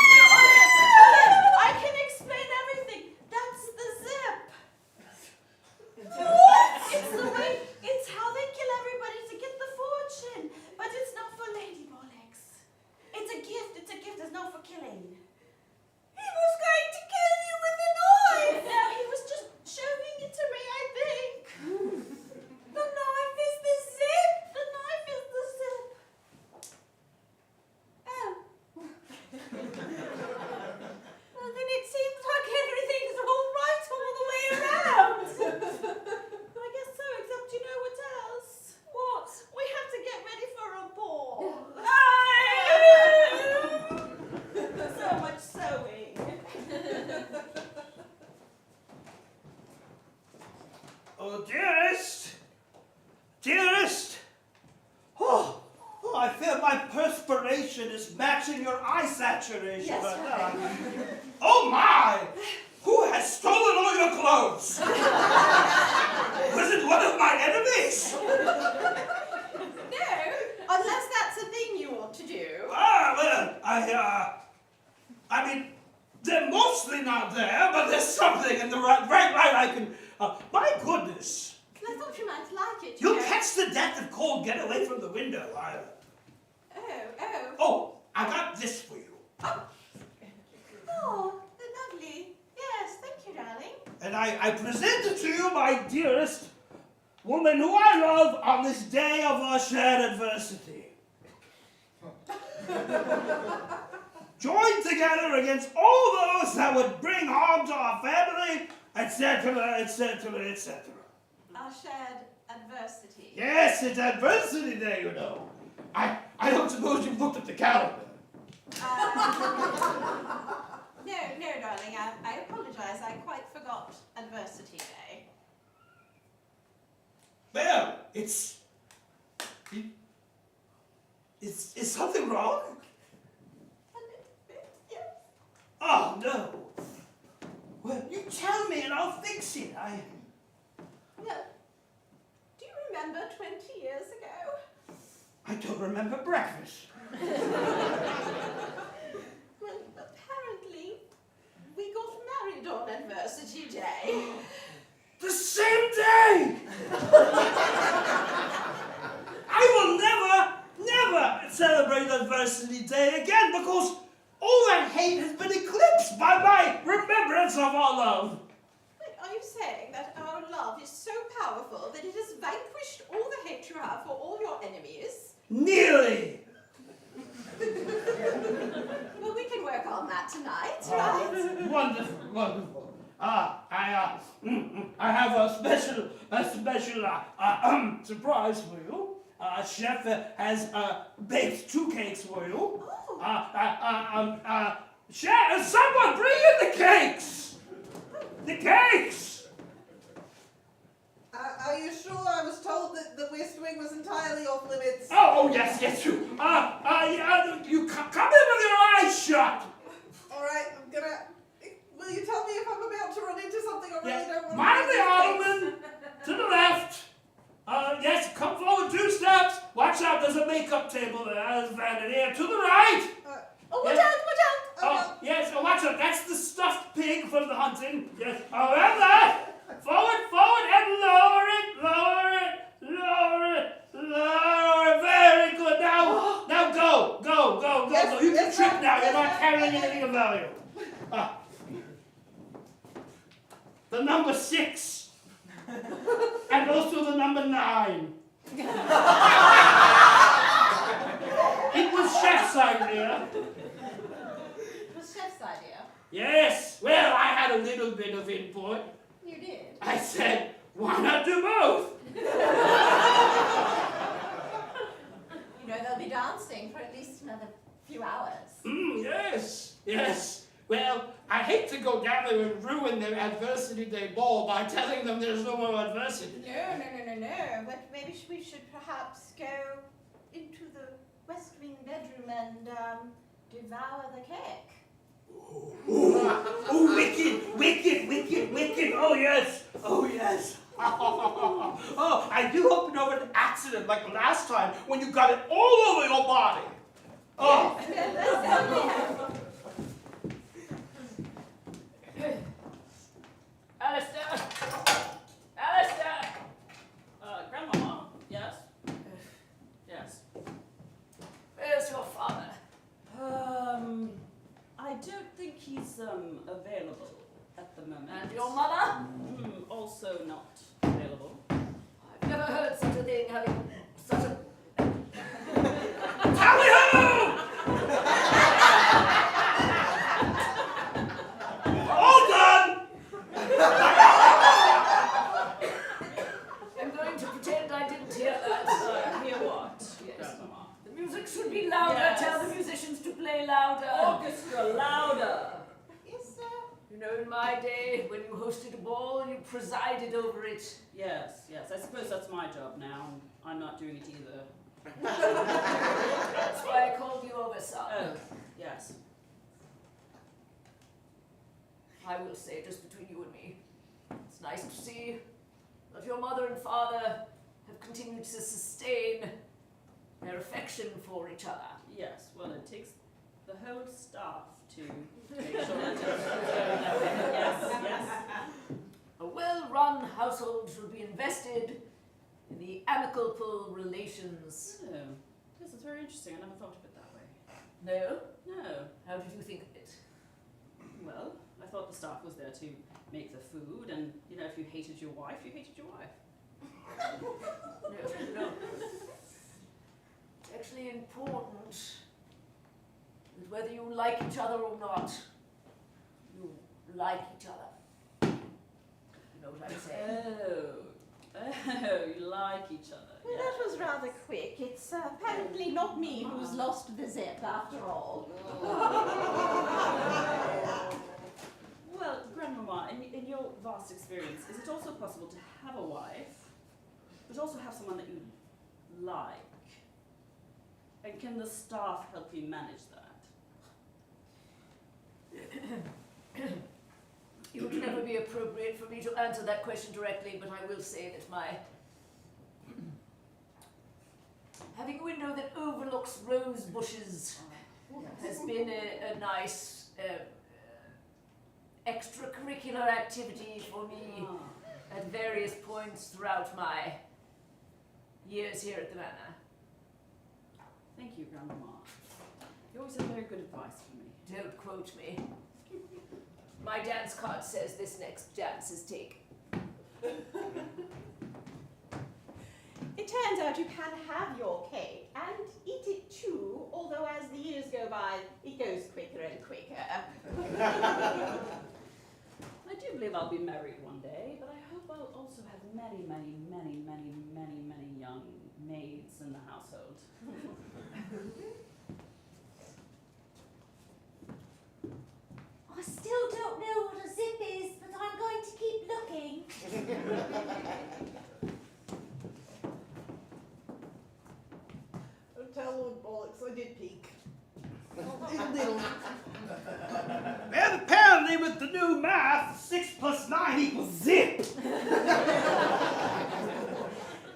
No, Olive, I can explain everything. That's the zip. What? It's the way, it's how they kill everybody to get the fortune. But it's not for Lady Bollocks. It's a gift, it's not for killing. He was going to kill you with a knife. No, he was just showing it to me, I think. The knife is the zip. The knife is the zip. Oh. Well, then it seems like everything's all right all the way around. I guess so, except you know what else? What? We have to get ready for a ball. So much sewing. Oh, dearest. Oh, I feel my perspiration is matching your eye saturation. Yes, right now. Oh my! Who has stolen all your clothes? Was it one of my enemies? No, unless that's a thing you want to do. I mean, they're mostly not there, but there's something in the right light I can. My goodness! I thought you might like it. You'll know. catch the death of cold. Get away from the window. Oh, I got this for you. Oh, lovely. Yes, thank you, darling. And I present it to you, my dearest woman who I love on this day of our shared adversity. Joined together against all those that would bring harm to our family, etc., etc., etc. Our shared adversity. Yes, it's adversity day, you know. I don't suppose you've looked at the calendar. No, darling, I apologize. I quite forgot Adversity Day. Well, is something wrong? A little bit, yes. Oh, no. Well, you tell me and I'll fix it. Well, do you remember 20 years ago? I don't remember breakfast. Well, apparently, we got married on Adversity Day. The same day! I will never celebrate Adversity Day again because all that hate has been eclipsed by my remembrance of our love. Wait, are you saying that our love is so powerful that it has vanquished all the hate you have for all your enemies? Nearly! Well, we can work on that tonight, right? Wonderful, wonderful. I have a special surprise for you. Chef has baked 2 cakes for you. Chef, someone bring in the cakes! The cakes! Are you sure? I was told that the West Wing was entirely off limits. Oh, yes, you. You come in with your eyes shut. All right, I'm gonna. Will you tell me if I'm about to run into something I really don't want to? Mind the ottoman to the left. Yes, come forward 2 steps. Watch out, there's a makeup table there. There's vanity. To the right. Watch out! Oh, yes, watch out. That's the stuffed pig from the hunting. Yes. Oh, and that. Forward, and lower it. Very good. Now go. Yes, You can yes, trip sir. now. You're Yes, not sir. carrying anything of value. The number 6. And also the number 9. It was Chef's idea. It was Chef's idea. Yes. Well, I had a little bit of input. You did. I said, why not do both? You know, they'll be dancing for at least another few hours. Yes. Well, I hate to go down there and ruin their Adversity Day ball by telling them there's no more adversity. No. But maybe we should perhaps go into the West Wing bedroom and devour the cake. Oh, wicked. Oh, yes. Oh, I do hope you over an accident like last time when you got it all over your body. Oh. Alistair! Grandmama, yes? Yes. Where's your father? I don't think he's, available at the moment. And your mother? Also not available. I've never heard such a thing, having such a... Tally-ho! All done! I'm going to pretend I didn't hear that. Hear what? Yes. Grandmama. The music should be louder. Yes. Tell the musicians to play louder. Orchestra, louder! Yes, sir. You know, in my day, when you hosted a ball, you presided over it. Yes. I suppose that's my job now, and I'm not doing it either. That's why I called you over, son. Oh, yes. I will say, just between you and me, it's nice to see that your mother and father have continued to sustain their affection for each other. Yes, well, it takes the whole staff to make sure that it's going that way. Yes. A well-run household should be invested in the amicable relations. Oh, yes, it's very interesting. I never thought of it that way. No? No. How did you think of it? Well, I thought the staff was there to make the food, and, if you hated your wife, you hated your wife. No. It's actually important that whether you like each other or not, you like each other. You know what I'm saying? Oh, you like each other. Well, yes. that was rather quick. It's apparently not me who's lost the zip after all. Well, Grandmama, in your vast experience, is it also possible to have a wife, but also have someone that you like? And can the staff help you manage that? It would never be appropriate for me to answer that question directly, but I will say that my having a window that overlooks rose bushes has been a nice extracurricular activity for me at various points throughout my years here at the manor. Thank you, Grandma. You always have very good advice for me. Don't quote me. My dance card says this next dance is taken. It turns out you can have your cake and eat it too, although as the years go by, it goes quicker and quicker. I do believe I'll be married one day, but I hope I'll also have many, many, many, many, many, many young maids in the household. I still don't know what a zip is, but I'm going to keep looking. Don't tell Lord Bollocks, I did peek. Little. And apparently with the new math, 6 + 9 = zip.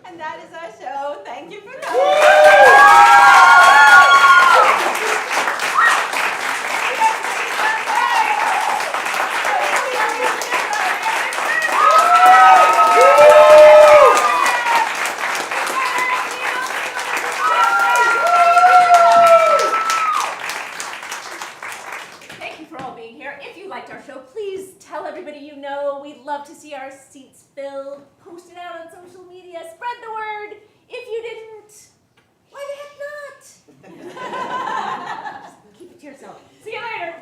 And that is our show. Thank you for coming. Thank you for all being here. If you liked our show, please tell everybody you know. We'd love to see our seats filled. Post it out on social media. Spread the word. If you didn't, why the heck not? Just keep it to yourself. See you later.